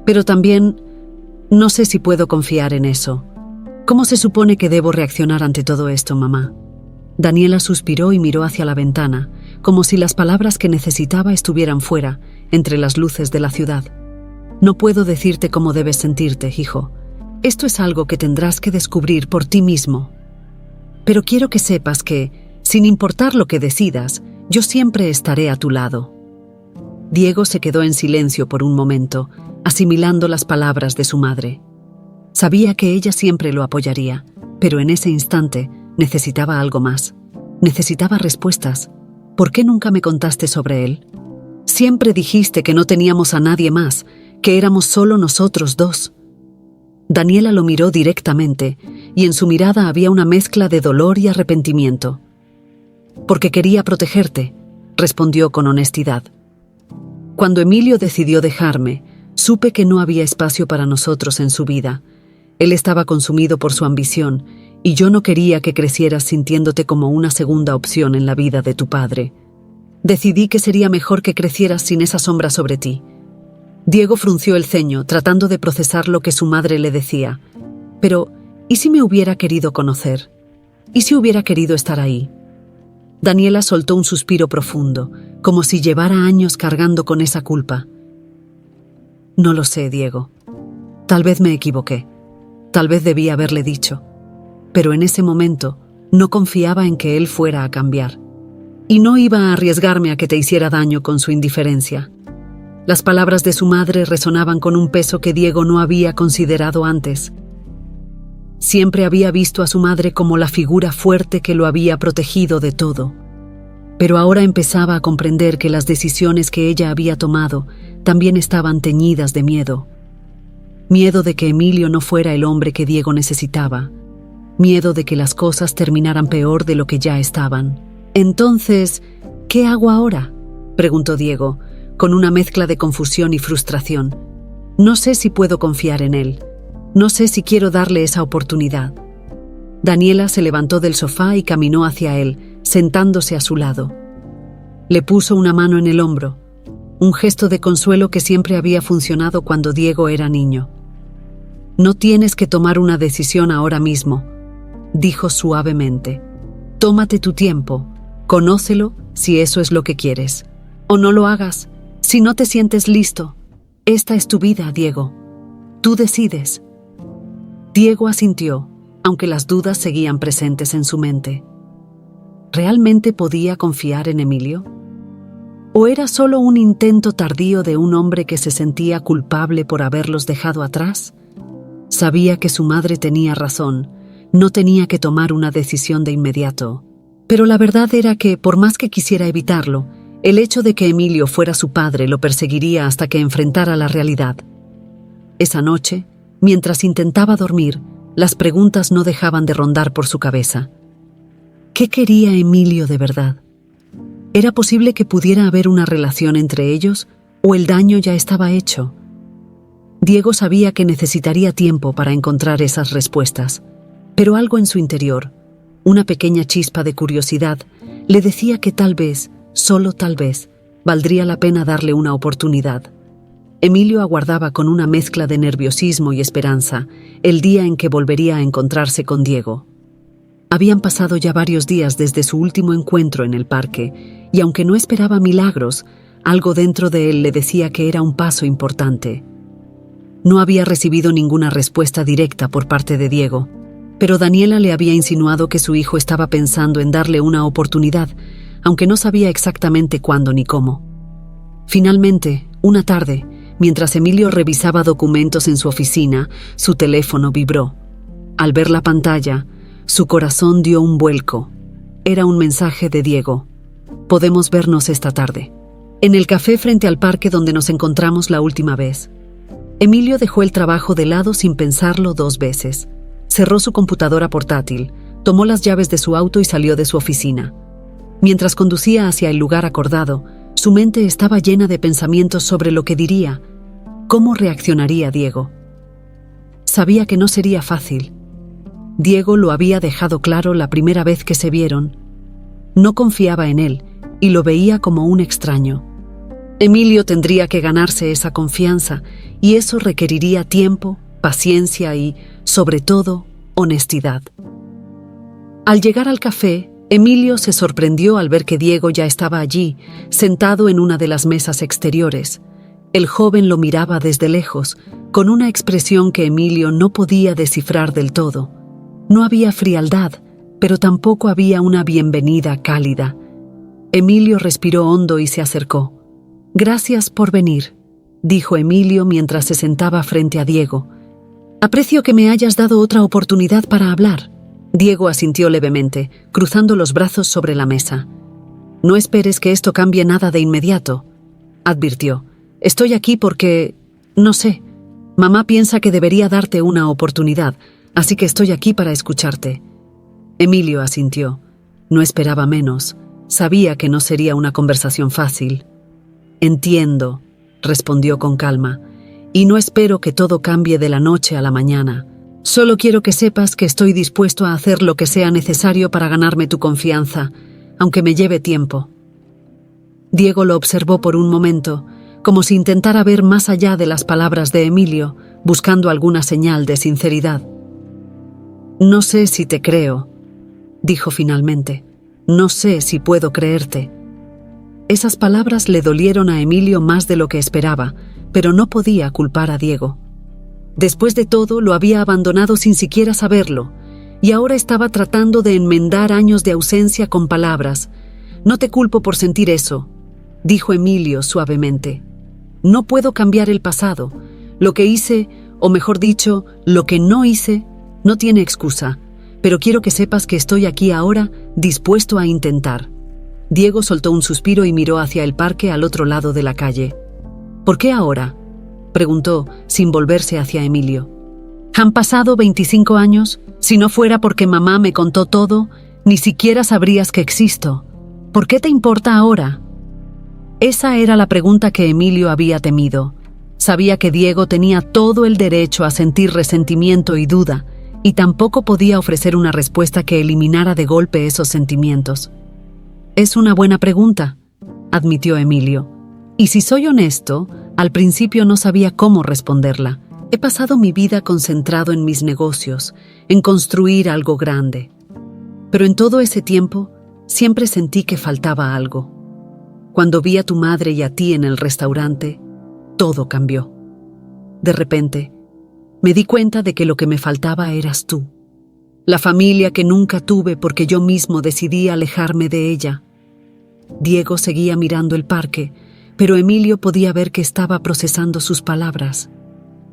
Speaker 1: «Pero también no sé si puedo confiar en eso. ¿Cómo se supone que debo reaccionar ante todo esto, mamá?» Daniela suspiró y miró hacia la ventana, como si las palabras que necesitaba estuvieran fuera, entre las luces de la ciudad. «No puedo decirte cómo debes sentirte, hijo. Esto es algo que tendrás que descubrir por ti mismo. Pero quiero que sepas que, sin importar lo que decidas, yo siempre estaré a tu lado». Diego se quedó en silencio por un momento, asimilando las palabras de su madre. Sabía que ella siempre lo apoyaría, pero en ese instante necesitaba algo más. Necesitaba respuestas. ¿Por qué nunca me contaste sobre él? Siempre dijiste que no teníamos a nadie más, que éramos solo nosotros dos. Daniela lo miró directamente, y en su mirada había una mezcla de dolor y arrepentimiento. Porque quería protegerte, respondió con honestidad. Cuando Emilio decidió dejarme, supe que no había espacio para nosotros en su vida. Él estaba consumido por su ambición, y yo no quería que crecieras sintiéndote como una segunda opción en la vida de tu padre. Decidí que sería mejor que crecieras sin esa sombra sobre ti. Diego frunció el ceño, tratando de procesar lo que su madre le decía. Pero, ¿y si me hubiera querido conocer? ¿Y si hubiera querido estar ahí? Daniela soltó un suspiro profundo, como si llevara años cargando con esa culpa. No lo sé, Diego. Tal vez me equivoqué. Tal vez debí haberle dicho. Pero en ese momento no confiaba en que él fuera a cambiar. Y no iba a arriesgarme a que te hiciera daño con su indiferencia. Las palabras de su madre resonaban con un peso que Diego no había considerado antes. Siempre había visto a su madre como la figura fuerte que lo había protegido de todo. Pero ahora empezaba a comprender que las decisiones que ella había tomado también estaban teñidas de miedo. Miedo de que Emilio no fuera el hombre que Diego necesitaba. Miedo de que las cosas terminaran peor de lo que ya estaban. Entonces, ¿qué hago ahora?, preguntó Diego, con una mezcla de confusión y frustración. No sé si puedo confiar en él. No sé si quiero darle esa oportunidad. Daniela se levantó del sofá y caminó hacia él, sentándose a su lado. Le puso una mano en el hombro, un gesto de consuelo que siempre había funcionado cuando Diego era niño. No tienes que tomar una decisión ahora mismo, dijo suavemente. Tómate tu tiempo, conócelo si eso es lo que quieres. O no lo hagas, si no te sientes listo. Esta es tu vida, Diego. Tú decides. Diego asintió, aunque las dudas seguían presentes en su mente. ¿Realmente podía confiar en Emilio? ¿O era solo un intento tardío de un hombre que se sentía culpable por haberlos dejado atrás? Sabía que su madre tenía razón, no tenía que tomar una decisión de inmediato. Pero la verdad era que, por más que quisiera evitarlo, el hecho de que Emilio fuera su padre lo perseguiría hasta que enfrentara la realidad. Esa noche, mientras intentaba dormir, las preguntas no dejaban de rondar por su cabeza. ¿Qué quería Emilio de verdad? ¿Era posible que pudiera haber una relación entre ellos o el daño ya estaba hecho? Diego sabía que necesitaría tiempo para encontrar esas respuestas, pero algo en su interior, una pequeña chispa de curiosidad, le decía que tal vez, solo tal vez, valdría la pena darle una oportunidad. Emilio aguardaba con una mezcla de nerviosismo y esperanza el día en que volvería a encontrarse con Diego. Habían pasado ya varios días desde su último encuentro en el parque, y aunque no esperaba milagros, algo dentro de él le decía que era un paso importante. No había recibido ninguna respuesta directa por parte de Diego, pero Daniela le había insinuado que su hijo estaba pensando en darle una oportunidad, aunque no sabía exactamente cuándo ni cómo. Finalmente, una tarde, mientras Emilio revisaba documentos en su oficina, su teléfono vibró. Al ver la pantalla, su corazón dio un vuelco. Era un mensaje de Diego. Podemos vernos esta tarde. En el café frente al parque donde nos encontramos la última vez. Emilio dejó el trabajo de lado sin pensarlo 2 veces. Cerró su computadora portátil, tomó las llaves de su auto y salió de su oficina. Mientras conducía hacia el lugar acordado, su mente estaba llena de pensamientos sobre lo que diría. ¿Cómo reaccionaría Diego? Sabía que no sería fácil. Diego lo había dejado claro la primera vez que se vieron. No confiaba en él y lo veía como un extraño. Emilio tendría que ganarse esa confianza y eso requeriría tiempo, paciencia y, sobre todo, honestidad. Al llegar al café, Emilio se sorprendió al ver que Diego ya estaba allí, sentado en una de las mesas exteriores. El joven lo miraba desde lejos, con una expresión que Emilio no podía descifrar del todo. No había frialdad, pero tampoco había una bienvenida cálida. Emilio respiró hondo y se acercó. «Gracias por venir», dijo Emilio mientras se sentaba frente a Diego. «Aprecio que me hayas dado otra oportunidad para hablar». Diego asintió levemente, cruzando los brazos sobre la mesa. No esperes que esto cambie nada de inmediato, advirtió. Estoy aquí porque, no sé, mamá piensa que debería darte una oportunidad, así que estoy aquí para escucharte. Emilio asintió. No esperaba menos. Sabía que no sería una conversación fácil. Entiendo, respondió con calma, y no espero que todo cambie de la noche a la mañana. Solo quiero que sepas que estoy dispuesto a hacer lo que sea necesario para ganarme tu confianza, aunque me lleve tiempo. Diego lo observó por un momento, como si intentara ver más allá de las palabras de Emilio, buscando alguna señal de sinceridad. No sé si te creo, dijo finalmente. No sé si puedo creerte. Esas palabras le dolieron a Emilio más de lo que esperaba, pero no podía culpar a Diego. Después de todo, lo había abandonado sin siquiera saberlo, y ahora estaba tratando de enmendar años de ausencia con palabras. No te culpo por sentir eso, dijo Emilio suavemente. No puedo cambiar el pasado. Lo que hice, o mejor dicho, lo que no hice, no tiene excusa, pero quiero que sepas que estoy aquí ahora, dispuesto a intentar. Diego soltó un suspiro y miró hacia el parque al otro lado de la calle. ¿Por qué ahora?, preguntó, sin volverse hacia Emilio. Han pasado 25 años. Si no fuera porque mamá me contó todo, ni siquiera sabrías que existo. ¿Por qué te importa ahora? Esa era la pregunta que Emilio había temido. Sabía que Diego tenía todo el derecho a sentir resentimiento y duda, y tampoco podía ofrecer una respuesta que eliminara de golpe esos sentimientos. Es una buena pregunta, admitió Emilio. Y si soy honesto, al principio no sabía cómo responderla. He pasado mi vida concentrado en mis negocios, en construir algo grande. Pero en todo ese tiempo, siempre sentí que faltaba algo. Cuando vi a tu madre y a ti en el restaurante, todo cambió. De repente, me di cuenta de que lo que me faltaba eras tú. La familia que nunca tuve porque yo mismo decidí alejarme de ella. Diego seguía mirando el parque, pero Emilio podía ver que estaba procesando sus palabras.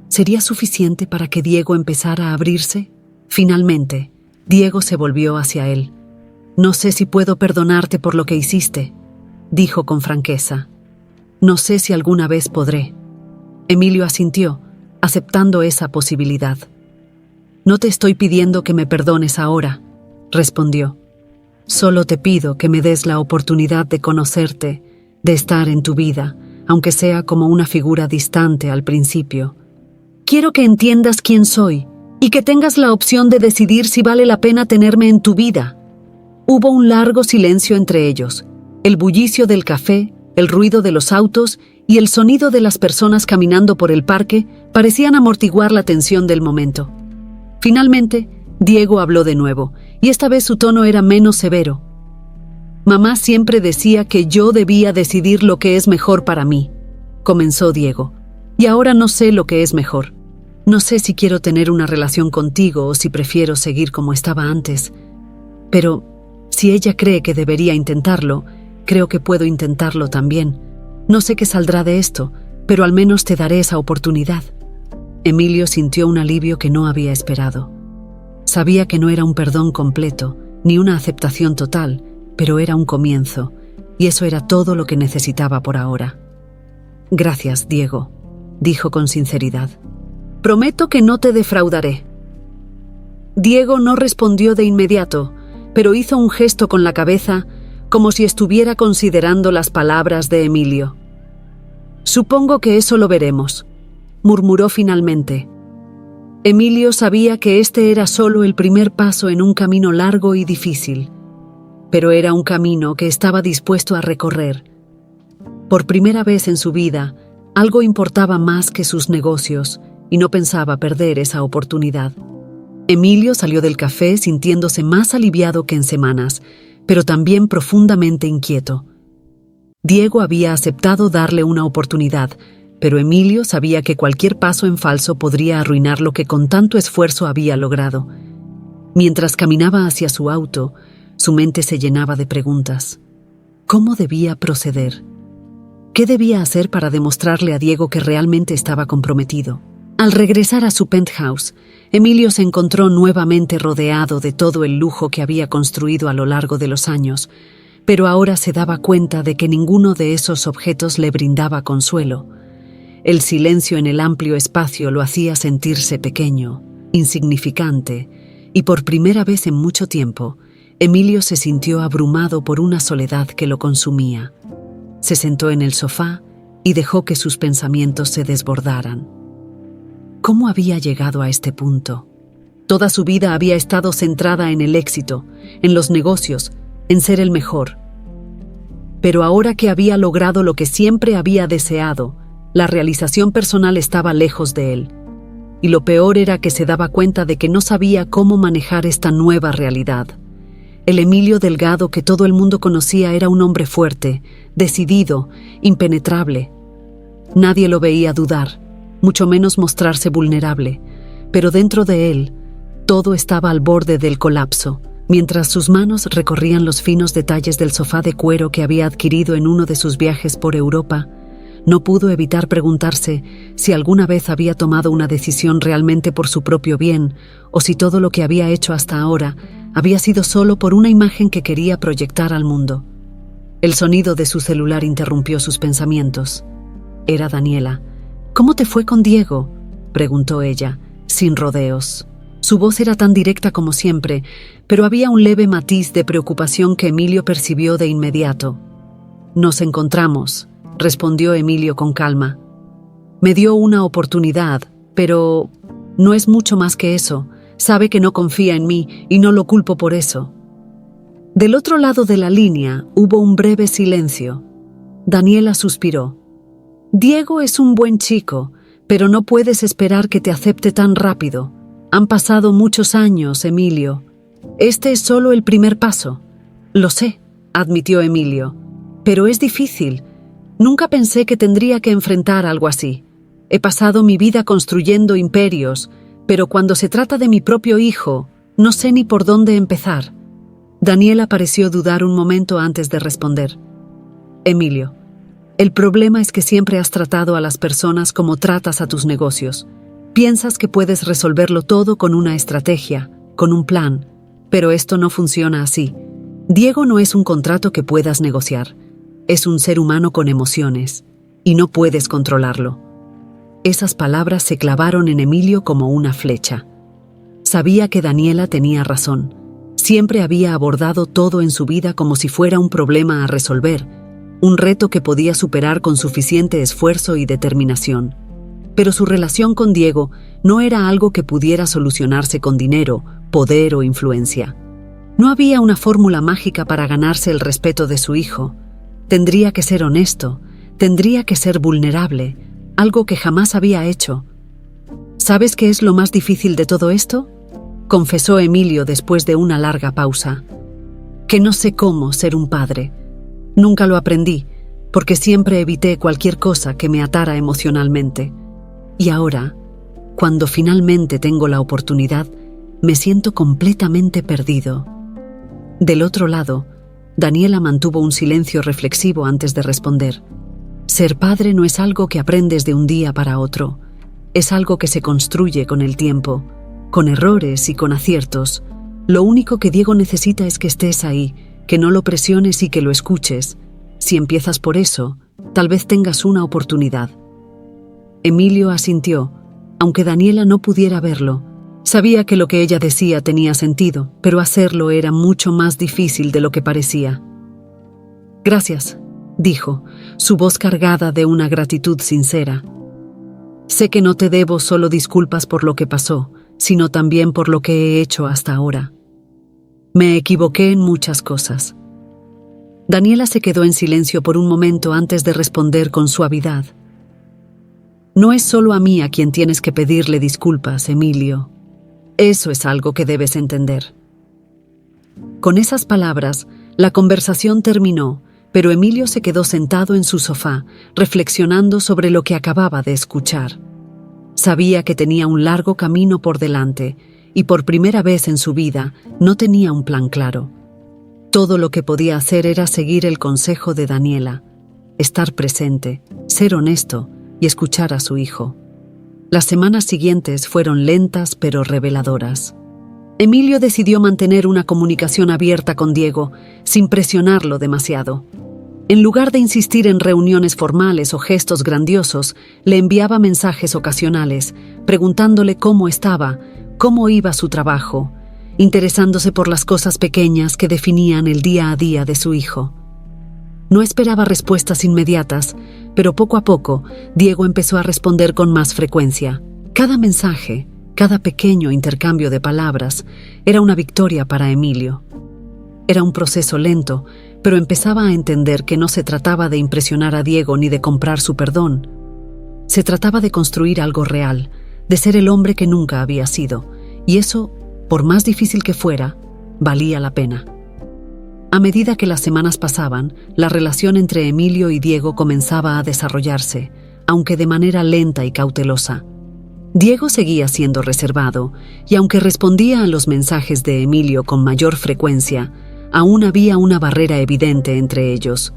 Speaker 1: ¿Sería suficiente para que Diego empezara a abrirse? Finalmente, Diego se volvió hacia él. No sé si puedo perdonarte por lo que hiciste, dijo con franqueza. No sé si alguna vez podré. Emilio asintió, aceptando esa posibilidad. No te estoy pidiendo que me perdones ahora, respondió. Solo te pido que me des la oportunidad de conocerte, de estar en tu vida, aunque sea como una figura distante al principio. Quiero que entiendas quién soy y que tengas la opción de decidir si vale la pena tenerme en tu vida. Hubo un largo silencio entre ellos. El bullicio del café, el ruido de los autos y el sonido de las personas caminando por el parque parecían amortiguar la tensión del momento. Finalmente, Diego habló de nuevo, y esta vez su tono era menos severo. Mamá siempre decía que yo debía decidir lo que es mejor para mí, comenzó Diego, y ahora no sé lo que es mejor. No sé si quiero tener una relación contigo o si prefiero seguir como estaba antes. Pero, si ella cree que debería intentarlo, creo que puedo intentarlo también. No sé qué saldrá de esto, pero al menos te daré esa oportunidad. Emilio sintió un alivio que no había esperado. Sabía que no era un perdón completo, ni una aceptación total, pero era un comienzo, y eso era todo lo que necesitaba por ahora. Gracias, Diego, dijo con sinceridad. Prometo que no te defraudaré. Diego no respondió de inmediato, pero hizo un gesto con la cabeza, como si estuviera considerando las palabras de Emilio. Supongo que eso lo veremos, murmuró finalmente. Emilio sabía que este era solo el primer paso en un camino largo y difícil, pero era un camino que estaba dispuesto a recorrer. Por primera vez en su vida, algo importaba más que sus negocios, y no pensaba perder esa oportunidad. Emilio salió del café sintiéndose más aliviado que en semanas, pero también profundamente inquieto. Diego había aceptado darle una oportunidad, pero Emilio sabía que cualquier paso en falso podría arruinar lo que con tanto esfuerzo había logrado. Mientras caminaba hacia su auto, su mente se llenaba de preguntas. ¿Cómo debía proceder? ¿Qué debía hacer para demostrarle a Diego que realmente estaba comprometido? Al regresar a su penthouse, Emilio se encontró nuevamente rodeado de todo el lujo que había construido a lo largo de los años, pero ahora se daba cuenta de que ninguno de esos objetos le brindaba consuelo. El silencio en el amplio espacio lo hacía sentirse pequeño, insignificante, y por primera vez en mucho tiempo, Emilio se sintió abrumado por una soledad que lo consumía. Se sentó en el sofá y dejó que sus pensamientos se desbordaran. ¿Cómo había llegado a este punto? Toda su vida había estado centrada en el éxito, en los negocios, en ser el mejor. Pero ahora que había logrado lo que siempre había deseado, la realización personal estaba lejos de él. Y lo peor era que se daba cuenta de que no sabía cómo manejar esta nueva realidad. El Emilio Delgado que todo el mundo conocía era un hombre fuerte, decidido, impenetrable. Nadie lo veía dudar, mucho menos mostrarse vulnerable, pero dentro de él, todo estaba al borde del colapso, mientras sus manos recorrían los finos detalles del sofá de cuero que había adquirido en uno de sus viajes por Europa. No pudo evitar preguntarse si alguna vez había tomado una decisión realmente por su propio bien, o si todo lo que había hecho hasta ahora había sido solo por una imagen que quería proyectar al mundo. El sonido de su celular interrumpió sus pensamientos. Era Daniela. «¿Cómo te fue con Diego?», preguntó ella, sin rodeos. Su voz era tan directa como siempre, pero había un leve matiz de preocupación que Emilio percibió de inmediato. «Nos encontramos», respondió Emilio con calma. «Me dio una oportunidad, pero no es mucho más que eso. Sabe que no confía en mí y no lo culpo por eso». Del otro lado de la línea hubo un breve silencio. Daniela suspiró. «Diego es un buen chico, pero no puedes esperar que te acepte tan rápido. Han pasado muchos años, Emilio. Este es solo el primer paso». «Lo sé», admitió Emilio, «pero es difícil. Nunca pensé que tendría que enfrentar algo así. He pasado mi vida construyendo imperios, pero cuando se trata de mi propio hijo, no sé ni por dónde empezar». Daniela pareció dudar un momento antes de responder. «Emilio, el problema es que siempre has tratado a las personas como tratas a tus negocios. Piensas que puedes resolverlo todo con una estrategia, con un plan, pero esto no funciona así. Diego no es un contrato que puedas negociar. Es un ser humano con emociones, y no puedes controlarlo». Esas palabras se clavaron en Emilio como una flecha. Sabía que Daniela tenía razón. Siempre había abordado todo en su vida como si fuera un problema a resolver, un reto que podía superar con suficiente esfuerzo y determinación. Pero su relación con Diego no era algo que pudiera solucionarse con dinero, poder o influencia. No había una fórmula mágica para ganarse el respeto de su hijo. Tendría que ser honesto, tendría que ser vulnerable, algo que jamás había hecho. «¿Sabes qué es lo más difícil de todo esto?», confesó Emilio después de una larga pausa. «Que no sé cómo ser un padre. Nunca lo aprendí, porque siempre evité cualquier cosa que me atara emocionalmente. Y ahora, cuando finalmente tengo la oportunidad, me siento completamente perdido». Del otro lado, Daniela mantuvo un silencio reflexivo antes de responder. Ser padre no es algo que aprendes de un día para otro. Es algo que se construye con el tiempo, con errores y con aciertos. Lo único que Diego necesita es que estés ahí, que no lo presiones y que lo escuches. Si empiezas por eso, tal vez tengas una oportunidad. Emilio asintió, aunque Daniela no pudiera verlo. Sabía que lo que ella decía tenía sentido, pero hacerlo era mucho más difícil de lo que parecía. «Gracias», dijo, su voz cargada de una gratitud sincera. «Sé que no te debo solo disculpas por lo que pasó, sino también por lo que he hecho hasta ahora. Me equivoqué en muchas cosas». Daniela se quedó en silencio por un momento antes de responder con suavidad. «No es solo a mí a quien tienes que pedirle disculpas, Emilio. Eso es algo que debes entender». Con esas palabras, la conversación terminó, pero Emilio se quedó sentado en su sofá, reflexionando sobre lo que acababa de escuchar. Sabía que tenía un largo camino por delante, y por primera vez en su vida no tenía un plan claro. Todo lo que podía hacer era seguir el consejo de Daniela, estar presente, ser honesto y escuchar a su hijo. Las semanas siguientes fueron lentas pero reveladoras. Emilio decidió mantener una comunicación abierta con Diego, sin presionarlo demasiado. En lugar de insistir en reuniones formales o gestos grandiosos, le enviaba mensajes ocasionales, preguntándole cómo estaba, cómo iba su trabajo, interesándose por las cosas pequeñas que definían el día a día de su hijo. No esperaba respuestas inmediatas, pero poco a poco, Diego empezó a responder con más frecuencia. Cada mensaje, cada pequeño intercambio de palabras, era una victoria para Emilio. Era un proceso lento, pero empezaba a entender que no se trataba de impresionar a Diego ni de comprar su perdón. Se trataba de construir algo real, de ser el hombre que nunca había sido, y eso, por más difícil que fuera, valía la pena. A medida que las semanas pasaban, la relación entre Emilio y Diego comenzaba a desarrollarse, aunque de manera lenta y cautelosa. Diego seguía siendo reservado, y aunque respondía a los mensajes de Emilio con mayor frecuencia, aún había una barrera evidente entre ellos.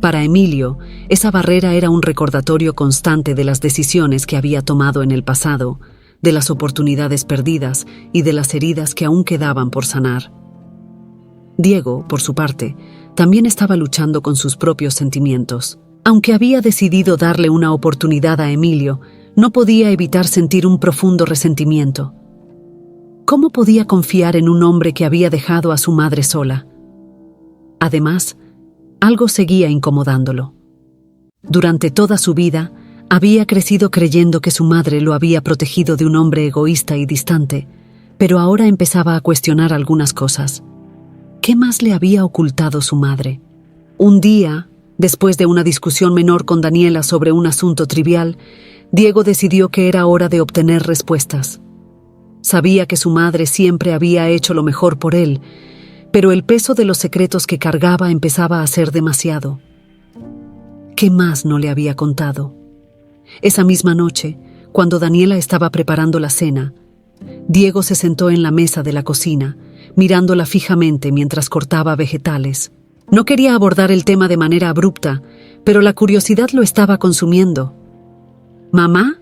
Speaker 1: Para Emilio, esa barrera era un recordatorio constante de las decisiones que había tomado en el pasado, de las oportunidades perdidas y de las heridas que aún quedaban por sanar. Diego, por su parte, también estaba luchando con sus propios sentimientos. Aunque había decidido darle una oportunidad a Emilio, no podía evitar sentir un profundo resentimiento. ¿Cómo podía confiar en un hombre que había dejado a su madre sola? Además, algo seguía incomodándolo. Durante toda su vida, había crecido creyendo que su madre lo había protegido de un hombre egoísta y distante, pero ahora empezaba a cuestionar algunas cosas. ¿Qué más le había ocultado su madre? Un día, después de una discusión menor con Daniela sobre un asunto trivial, Diego decidió que era hora de obtener respuestas. Sabía que su madre siempre había hecho lo mejor por él, pero el peso de los secretos que cargaba empezaba a ser demasiado. ¿Qué más no le había contado? Esa misma noche, cuando Daniela estaba preparando la cena, Diego se sentó en la mesa de la cocina, mirándola fijamente mientras cortaba vegetales. No quería abordar el tema de manera abrupta, pero la curiosidad lo estaba consumiendo. «¿Mamá?»,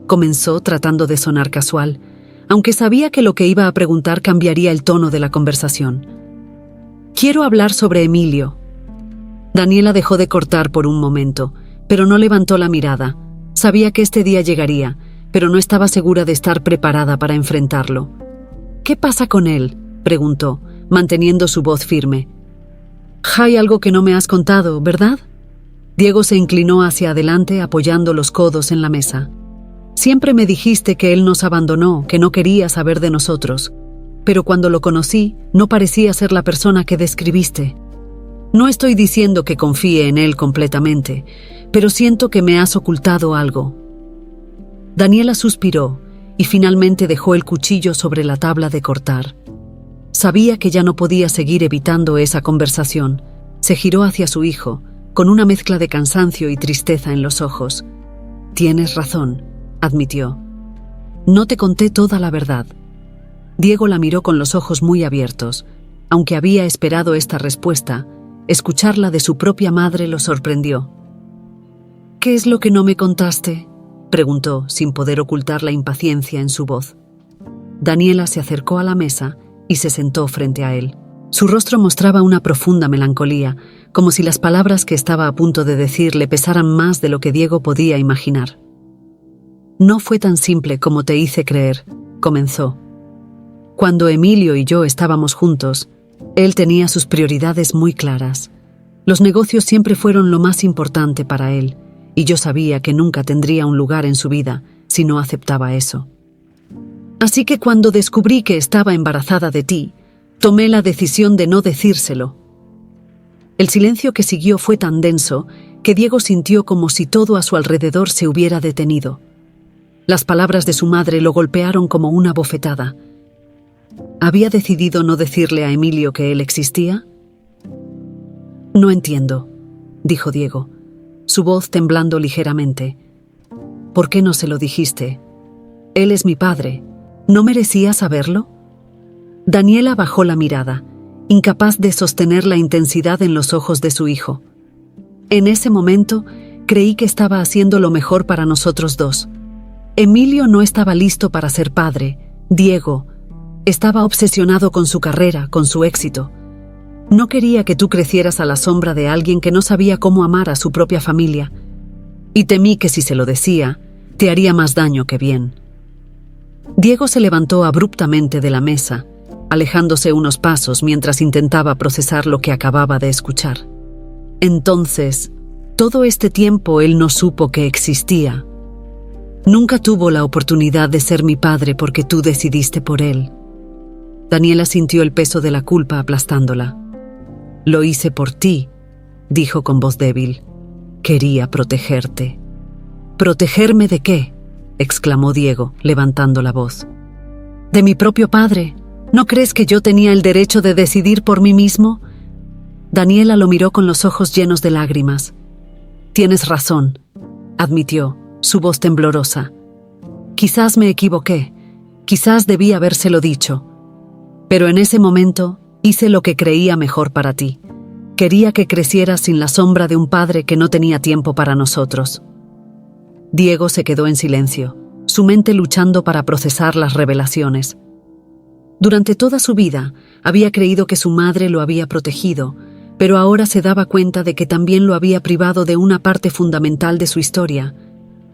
Speaker 1: comenzó tratando de sonar casual, aunque sabía que lo que iba a preguntar cambiaría el tono de la conversación. «Quiero hablar sobre Emilio». Daniela dejó de cortar por un momento, pero no levantó la mirada. Sabía que este día llegaría, pero no estaba segura de estar preparada para enfrentarlo. «¿Qué pasa con él?», preguntó, manteniendo su voz firme. «Hay algo que no me has contado, ¿verdad?». Diego se inclinó hacia adelante apoyando los codos en la mesa. «Siempre me dijiste que él nos abandonó, que no quería saber de nosotros. Pero cuando lo conocí, no parecía ser la persona que describiste. No estoy diciendo que confíe en él completamente, pero siento que me has ocultado algo». Daniela suspiró y finalmente dejó el cuchillo sobre la tabla de cortar. Sabía que ya no podía seguir evitando esa conversación. Se giró hacia su hijo, con una mezcla de cansancio y tristeza en los ojos. «Tienes razón», admitió. «No te conté toda la verdad». Diego la miró con los ojos muy abiertos. Aunque había esperado esta respuesta, escucharla de su propia madre lo sorprendió. «¿Qué es lo que no me contaste?», preguntó, sin poder ocultar la impaciencia en su voz. Daniela se acercó a la mesa y se sentó frente a él. Su rostro mostraba una profunda melancolía, como si las palabras que estaba a punto de decir le pesaran más de lo que Diego podía imaginar. «No fue tan simple como te hice creer», comenzó. «Cuando Emilio y yo estábamos juntos, él tenía sus prioridades muy claras. Los negocios siempre fueron lo más importante para él, y yo sabía que nunca tendría un lugar en su vida si no aceptaba eso. Así que cuando descubrí que estaba embarazada de ti, tomé la decisión de no decírselo». El silencio que siguió fue tan denso que Diego sintió como si todo a su alrededor se hubiera detenido. Las palabras de su madre lo golpearon como una bofetada. ¿Había decidido no decirle a Emilio que él existía? «No entiendo», dijo Diego, su voz temblando ligeramente. «¿Por qué no se lo dijiste? Él es mi padre. ¿No merecía saberlo?». Daniela bajó la mirada, incapaz de sostener la intensidad en los ojos de su hijo. «En ese momento, creí que estaba haciendo lo mejor para nosotros dos. Emilio no estaba listo para ser padre. Diego, Estaba obsesionado con su carrera, con su éxito. No quería que tú crecieras a la sombra de alguien que no sabía cómo amar a su propia familia. Y temí que si se lo decía, te haría más daño que bien. Diego se levantó abruptamente de la mesa, alejándose unos pasos mientras intentaba procesar lo que acababa de escuchar. Entonces, todo este tiempo él no supo que existía. Nunca tuvo la oportunidad de ser mi padre porque tú decidiste por él. Daniela sintió el peso de la culpa aplastándola. Lo hice por ti, dijo con voz débil. Quería protegerte. ¿Protegerme de qué?, exclamó Diego, levantando la voz. De mi propio padre. ¿No crees que yo tenía el derecho de decidir por mí mismo? Daniela lo miró con los ojos llenos de lágrimas. Tienes razón, admitió, su voz temblorosa. Quizás me equivoqué, quizás debí habérselo dicho. Pero en ese momento hice lo que creía mejor para ti. Quería que crecieras sin la sombra de un padre que no tenía tiempo para nosotros. Diego se quedó en silencio, su mente luchando para procesar las revelaciones. Durante toda su vida había creído que su madre lo había protegido, pero ahora se daba cuenta de que también lo había privado de una parte fundamental de su historia.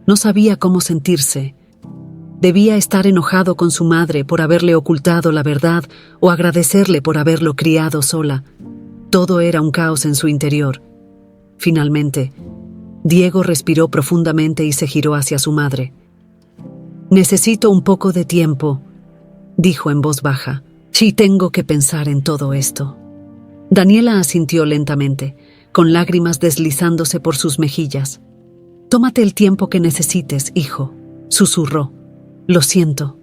Speaker 1: No sabía cómo sentirse. Debía estar enojado con su madre por haberle ocultado la verdad o agradecerle por haberlo criado sola. Todo era un caos en su interior. Finalmente, Diego respiró profundamente y se giró hacia su madre. «Necesito un poco de tiempo», dijo en voz baja. «Sí, tengo que pensar en todo esto». Daniela asintió lentamente, con lágrimas deslizándose por sus mejillas. «Tómate el tiempo que necesites, hijo», susurró. «Lo siento».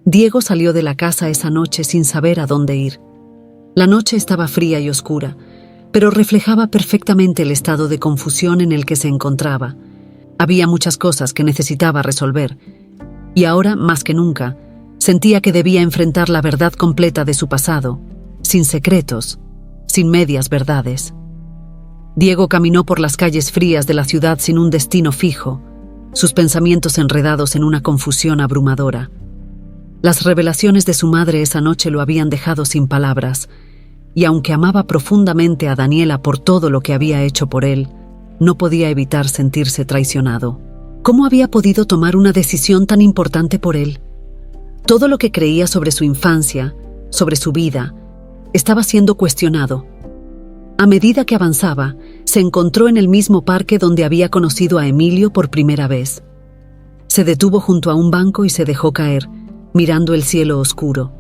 Speaker 1: Diego salió de la casa esa noche sin saber a dónde ir. La noche estaba fría y oscura, pero reflejaba perfectamente el estado de confusión en el que se encontraba. Había muchas cosas que necesitaba resolver, y ahora, más que nunca, sentía que debía enfrentar la verdad completa de su pasado, sin secretos, sin medias verdades. Diego caminó por las calles frías de la ciudad sin un destino fijo, sus pensamientos enredados en una confusión abrumadora. Las revelaciones de su madre esa noche lo habían dejado sin palabras, y aunque amaba profundamente a Daniela por todo lo que había hecho por él, no podía evitar sentirse traicionado. ¿Cómo había podido tomar una decisión tan importante por él? Todo lo que creía sobre su infancia, sobre su vida, estaba siendo cuestionado. A medida que avanzaba, se encontró en el mismo parque donde había conocido a Emilio por primera vez. Se detuvo junto a un banco y se dejó caer, mirando el cielo oscuro.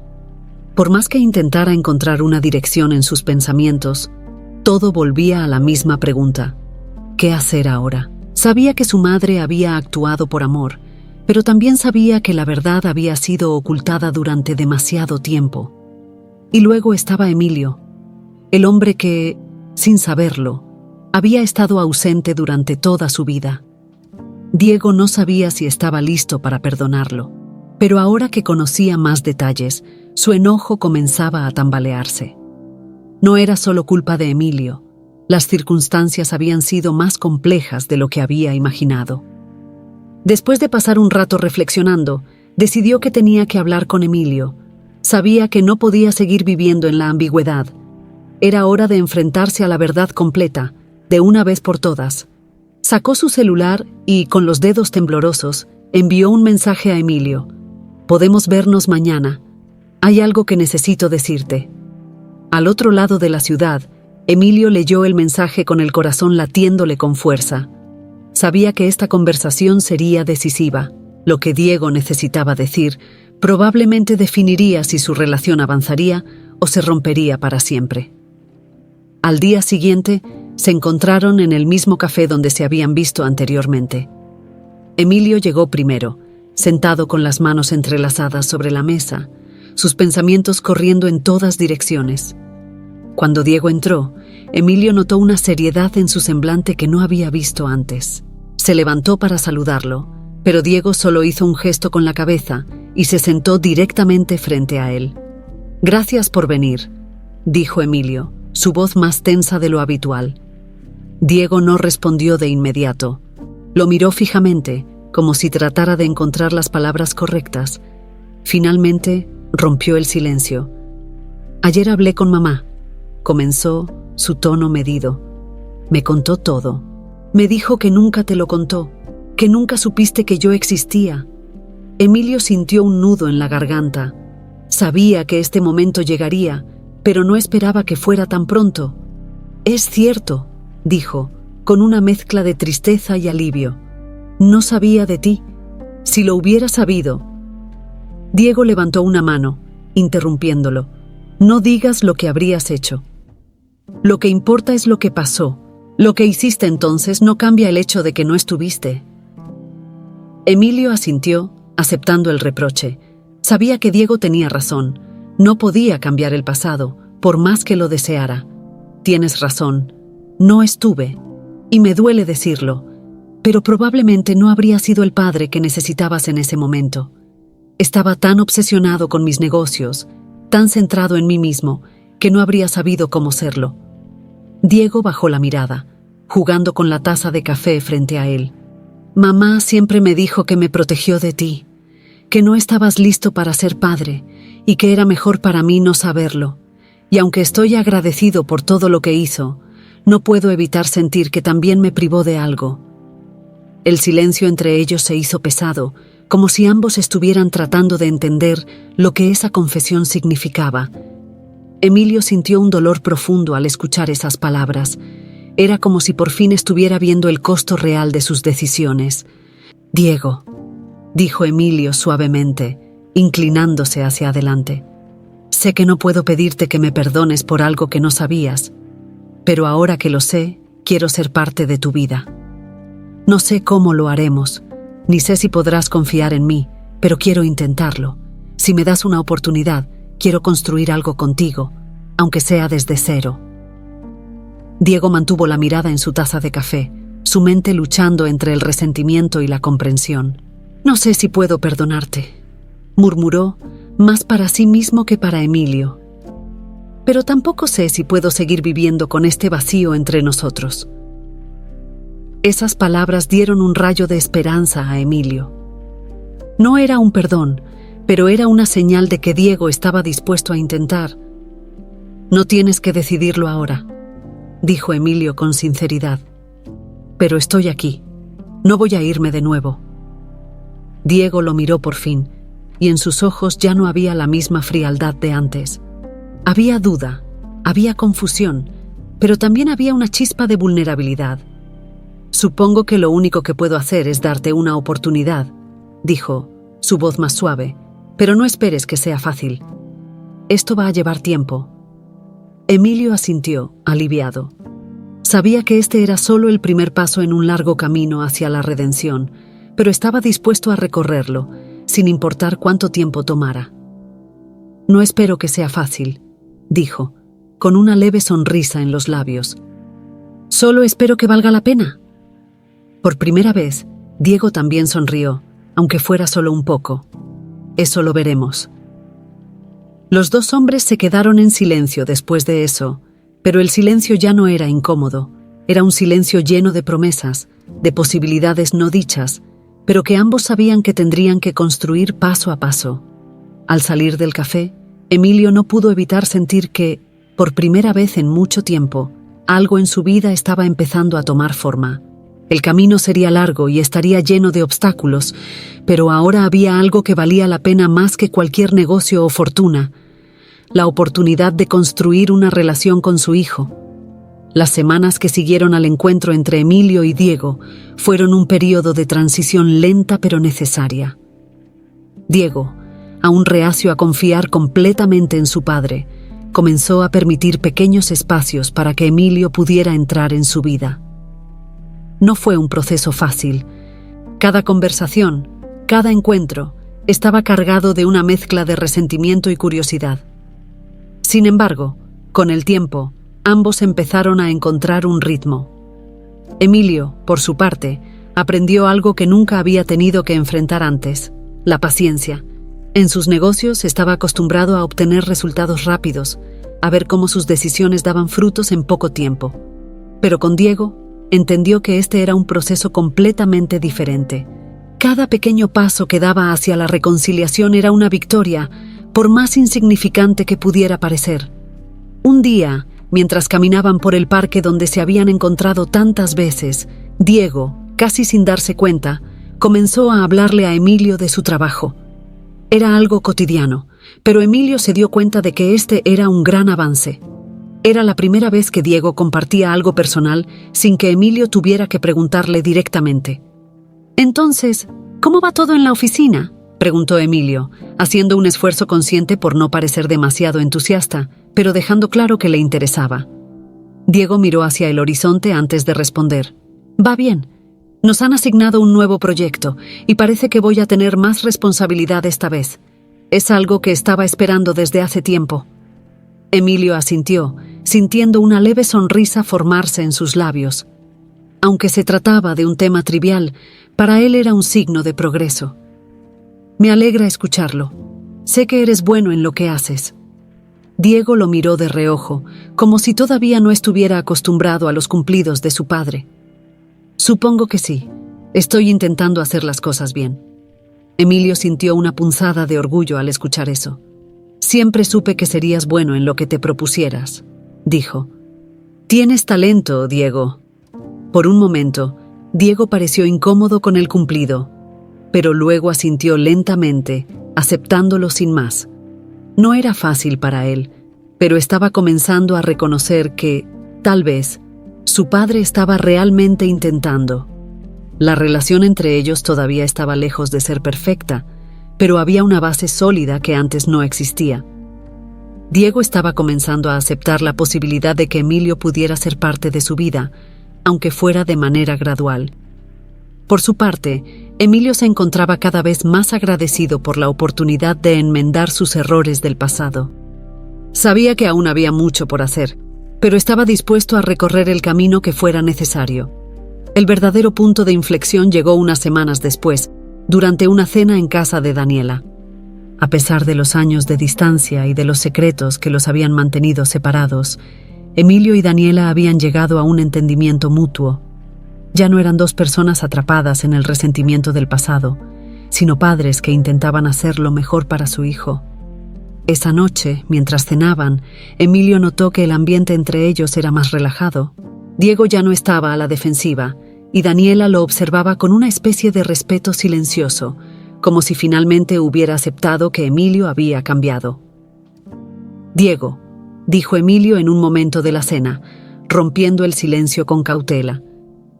Speaker 1: Por más que intentara encontrar una dirección en sus pensamientos, todo volvía a la misma pregunta. ¿Qué hacer ahora? Sabía que su madre había actuado por amor, pero también sabía que la verdad había sido ocultada durante demasiado tiempo. Y luego estaba Emilio, el hombre que, sin saberlo, había estado ausente durante toda su vida. Diego no sabía si estaba listo para perdonarlo, pero ahora que conocía más detalles, su enojo comenzaba a tambalearse. No era solo culpa de Emilio, las circunstancias habían sido más complejas de lo que había imaginado. Después de pasar un rato reflexionando, decidió que tenía que hablar con Emilio. Sabía que no podía seguir viviendo en la ambigüedad. Era hora de enfrentarse a la verdad completa, de una vez por todas. Sacó su celular y, con los dedos temblorosos, envió un mensaje a Emilio. «Podemos vernos mañana. Hay algo que necesito decirte». Al otro lado de la ciudad, Emilio leyó el mensaje con el corazón latiéndole con fuerza. Sabía que esta conversación sería decisiva. Lo que Diego necesitaba decir probablemente definiría si su relación avanzaría o se rompería para siempre. Al día siguiente, se encontraron en el mismo café donde se habían visto anteriormente. Emilio llegó primero, sentado con las manos entrelazadas sobre la mesa, sus pensamientos corriendo en todas direcciones. Cuando Diego entró, Emilio notó una seriedad en su semblante que no había visto antes. Se levantó para saludarlo, pero Diego solo hizo un gesto con la cabeza y se sentó directamente frente a él. «Gracias por venir», dijo Emilio, su voz más tensa de lo habitual. Diego no respondió de inmediato. Lo miró fijamente, como si tratara de encontrar las palabras correctas. Finalmente, Rompió el silencio. Ayer hablé con mamá. Comenzó, su tono medido. Me contó todo. Me dijo que nunca te lo contó, que nunca supiste que yo existía. Emilio sintió un nudo en la garganta. Sabía que este momento llegaría, pero no esperaba que fuera tan pronto. Es cierto, dijo, con una mezcla de tristeza y alivio. No sabía de ti. Si lo hubiera sabido. Diego levantó una mano, interrumpiéndolo. No digas lo que habrías hecho. Lo que importa es lo que pasó. Lo que hiciste entonces no cambia el hecho de que no estuviste. Emilio asintió, aceptando el reproche. Sabía que Diego tenía razón. No podía cambiar el pasado, por más que lo deseara. Tienes razón. No estuve. Y me duele decirlo. Pero probablemente no habría sido el padre que necesitabas en ese momento. Estaba tan obsesionado con mis negocios, tan centrado en mí mismo, que no habría sabido cómo serlo. Diego bajó la mirada, jugando con la taza de café frente a él. Mamá siempre me dijo que me protegió de ti, que no estabas listo para ser padre y que era mejor para mí no saberlo. Y aunque estoy agradecido por todo lo que hizo, no puedo evitar sentir que también me privó de algo. El silencio entre ellos se hizo pesado, como si ambos estuvieran tratando de entender lo que esa confesión significaba. Emilio sintió un dolor profundo al escuchar esas palabras. Era como si por fin estuviera viendo el costo real de sus decisiones. Diego, dijo Emilio suavemente, inclinándose hacia adelante. Sé que no puedo pedirte que me perdones por algo que no sabías, pero ahora que lo sé, quiero ser parte de tu vida. No sé cómo lo haremos, ni sé si podrás confiar en mí, pero quiero intentarlo. Si me das una oportunidad, quiero construir algo contigo, aunque sea desde cero. Diego mantuvo la mirada en su taza de café, su mente luchando entre el resentimiento y la comprensión. No sé si puedo perdonarte, murmuró, más para sí mismo que para Emilio. Pero tampoco sé si puedo seguir viviendo con este vacío entre nosotros. Esas palabras dieron un rayo de esperanza a Emilio. No era un perdón, pero era una señal de que Diego estaba dispuesto a intentar. No tienes que decidirlo ahora, dijo Emilio con sinceridad. Pero estoy aquí. No voy a irme de nuevo. Diego lo miró por fin, y en sus ojos ya no había la misma frialdad de antes. Había duda, había confusión, pero también había una chispa de vulnerabilidad. Supongo que lo único que puedo hacer es darte una oportunidad, dijo, su voz más suave, pero no esperes que sea fácil. Esto va a llevar tiempo. Emilio asintió, aliviado. Sabía que este era solo el primer paso en un largo camino hacia la redención, pero estaba dispuesto a recorrerlo, sin importar cuánto tiempo tomara. No espero que sea fácil, dijo, con una leve sonrisa en los labios. Solo espero que valga la pena. Por primera vez, Diego también sonrió, aunque fuera solo un poco. Eso lo veremos. Los dos hombres se quedaron en silencio después de eso, pero el silencio ya no era incómodo. Era un silencio lleno de promesas, de posibilidades no dichas, pero que ambos sabían que tendrían que construir paso a paso. Al salir del café, Emilio no pudo evitar sentir que, por primera vez en mucho tiempo, algo en su vida estaba empezando a tomar forma. El camino sería largo y estaría lleno de obstáculos, pero ahora había algo que valía la pena más que cualquier negocio o fortuna: la oportunidad de construir una relación con su hijo. Las semanas que siguieron al encuentro entre Emilio y Diego fueron un período de transición lenta pero necesaria. Diego, aún reacio a confiar completamente en su padre, comenzó a permitir pequeños espacios para que Emilio pudiera entrar en su vida. No fue un proceso fácil. Cada conversación, cada encuentro, estaba cargado de una mezcla de resentimiento y curiosidad. Sin embargo, con el tiempo, ambos empezaron a encontrar un ritmo. Emilio, por su parte, aprendió algo que nunca había tenido que enfrentar antes: la paciencia. En sus negocios estaba acostumbrado a obtener resultados rápidos, a ver cómo sus decisiones daban frutos en poco tiempo. Pero con Diego, entendió que este era un proceso completamente diferente. Cada pequeño paso que daba hacia la reconciliación era una victoria, por más insignificante que pudiera parecer. Un día, mientras caminaban por el parque donde se habían encontrado tantas veces, Diego, casi sin darse cuenta, comenzó a hablarle a Emilio de su trabajo. Era algo cotidiano, pero Emilio se dio cuenta de que este era un gran avance. Era la primera vez que Diego compartía algo personal sin que Emilio tuviera que preguntarle directamente. «Entonces, ¿cómo va todo en la oficina?», preguntó Emilio, haciendo un esfuerzo consciente por no parecer demasiado entusiasta, pero dejando claro que le interesaba. Diego miró hacia el horizonte antes de responder. «Va bien. Nos han asignado un nuevo proyecto y parece que voy a tener más responsabilidad esta vez. Es algo que estaba esperando desde hace tiempo». Emilio asintió, sintiendo una leve sonrisa formarse en sus labios. Aunque se trataba de un tema trivial, para él era un signo de progreso. «Me alegra escucharlo. Sé que eres bueno en lo que haces». Diego lo miró de reojo, como si todavía no estuviera acostumbrado a los cumplidos de su padre. «Supongo que sí. Estoy intentando hacer las cosas bien». Emilio sintió una punzada de orgullo al escuchar eso. «Siempre supe que serías bueno en lo que te propusieras», dijo. «Tienes talento, Diego». Por un momento, Diego pareció incómodo con el cumplido, pero luego asintió lentamente, aceptándolo sin más. No era fácil para él, pero estaba comenzando a reconocer que, tal vez, su padre estaba realmente intentando. La relación entre ellos todavía estaba lejos de ser perfecta, pero había una base sólida que antes no existía. Diego estaba comenzando a aceptar la posibilidad de que Emilio pudiera ser parte de su vida, aunque fuera de manera gradual. Por su parte, Emilio se encontraba cada vez más agradecido por la oportunidad de enmendar sus errores del pasado. Sabía que aún había mucho por hacer, pero estaba dispuesto a recorrer el camino que fuera necesario. El verdadero punto de inflexión llegó unas semanas después, durante una cena en casa de Daniela. A pesar de los años de distancia y de los secretos que los habían mantenido separados, Emilio y Daniela habían llegado a un entendimiento mutuo. Ya no eran dos personas atrapadas en el resentimiento del pasado, sino padres que intentaban hacer lo mejor para su hijo. Esa noche, mientras cenaban, Emilio notó que el ambiente entre ellos era más relajado. Diego ya no estaba a la defensiva, y Daniela lo observaba con una especie de respeto silencioso, como si finalmente hubiera aceptado que Emilio había cambiado. «Diego», dijo Emilio en un momento de la cena, rompiendo el silencio con cautela.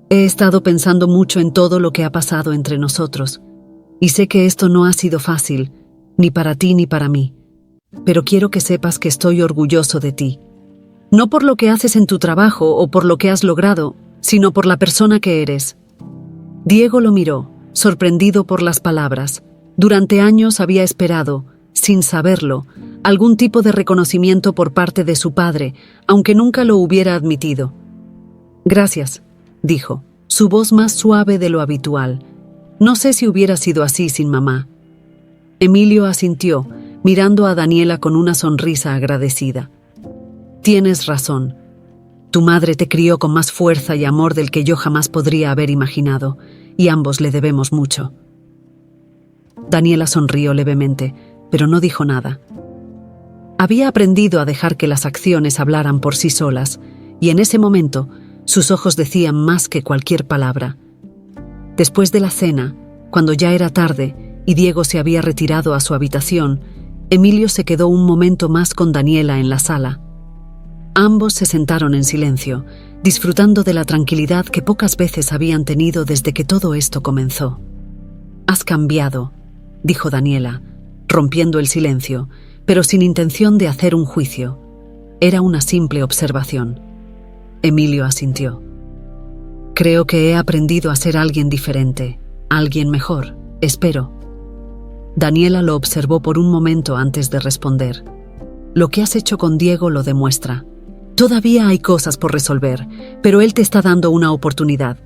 Speaker 1: «He estado pensando mucho en todo lo que ha pasado entre nosotros, y sé que esto no ha sido fácil, ni para ti ni para mí, pero quiero que sepas que estoy orgulloso de ti. No por lo que haces en tu trabajo o por lo que has logrado, sino por la persona que eres». Diego lo miró, sorprendido por las palabras. Durante años había esperado, sin saberlo, algún tipo de reconocimiento por parte de su padre, aunque nunca lo hubiera admitido. «Gracias», dijo, su voz más suave de lo habitual. «No sé si hubiera sido así sin mamá». Emilio asintió, mirando a Daniela con una sonrisa agradecida. «Tienes razón. Tu madre te crió con más fuerza y amor del que yo jamás podría haber imaginado, y ambos le debemos mucho». Daniela sonrió levemente, pero no dijo nada. Había aprendido a dejar que las acciones hablaran por sí solas, y en ese momento sus ojos decían más que cualquier palabra. Después de la cena, cuando ya era tarde y Diego se había retirado a su habitación, Emilio se quedó un momento más con Daniela en la sala. Ambos se sentaron en silencio, disfrutando de la tranquilidad que pocas veces habían tenido desde que todo esto comenzó. «Has cambiado», dijo Daniela, rompiendo el silencio, pero sin intención de hacer un juicio. Era una simple observación. Emilio asintió. «Creo que he aprendido a ser alguien diferente, alguien mejor, espero». Daniela lo observó por un momento antes de responder. «Lo que has hecho con Diego lo demuestra. Todavía hay cosas por resolver, pero él te está dando una oportunidad,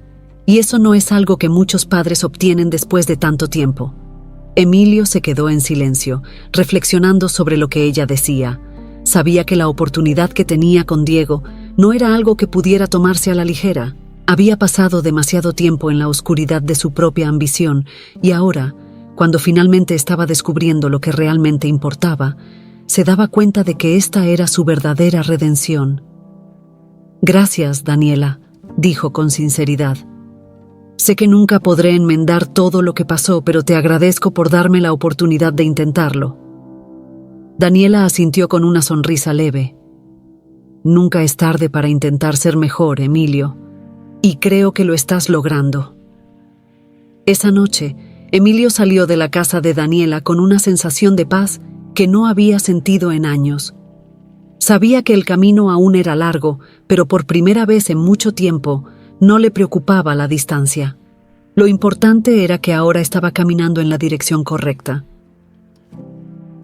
Speaker 1: y eso no es algo que muchos padres obtienen después de tanto tiempo». Emilio se quedó en silencio, reflexionando sobre lo que ella decía. Sabía que la oportunidad que tenía con Diego no era algo que pudiera tomarse a la ligera. Había pasado demasiado tiempo en la oscuridad de su propia ambición, y ahora, Cuando finalmente estaba descubriendo lo que realmente importaba, se daba cuenta de que esta era su verdadera redención. «Gracias, Daniela», dijo con sinceridad. «Sé que nunca podré enmendar todo lo que pasó, pero te agradezco por darme la oportunidad de intentarlo». Daniela asintió con una sonrisa leve. «Nunca es tarde para intentar ser mejor, Emilio, y creo que lo estás logrando». Esa noche, Emilio salió de la casa de Daniela con una sensación de paz que no había sentido en años. Sabía que el camino aún era largo, pero por primera vez en mucho tiempo no le preocupaba la distancia. Lo importante era que ahora estaba caminando en la dirección correcta.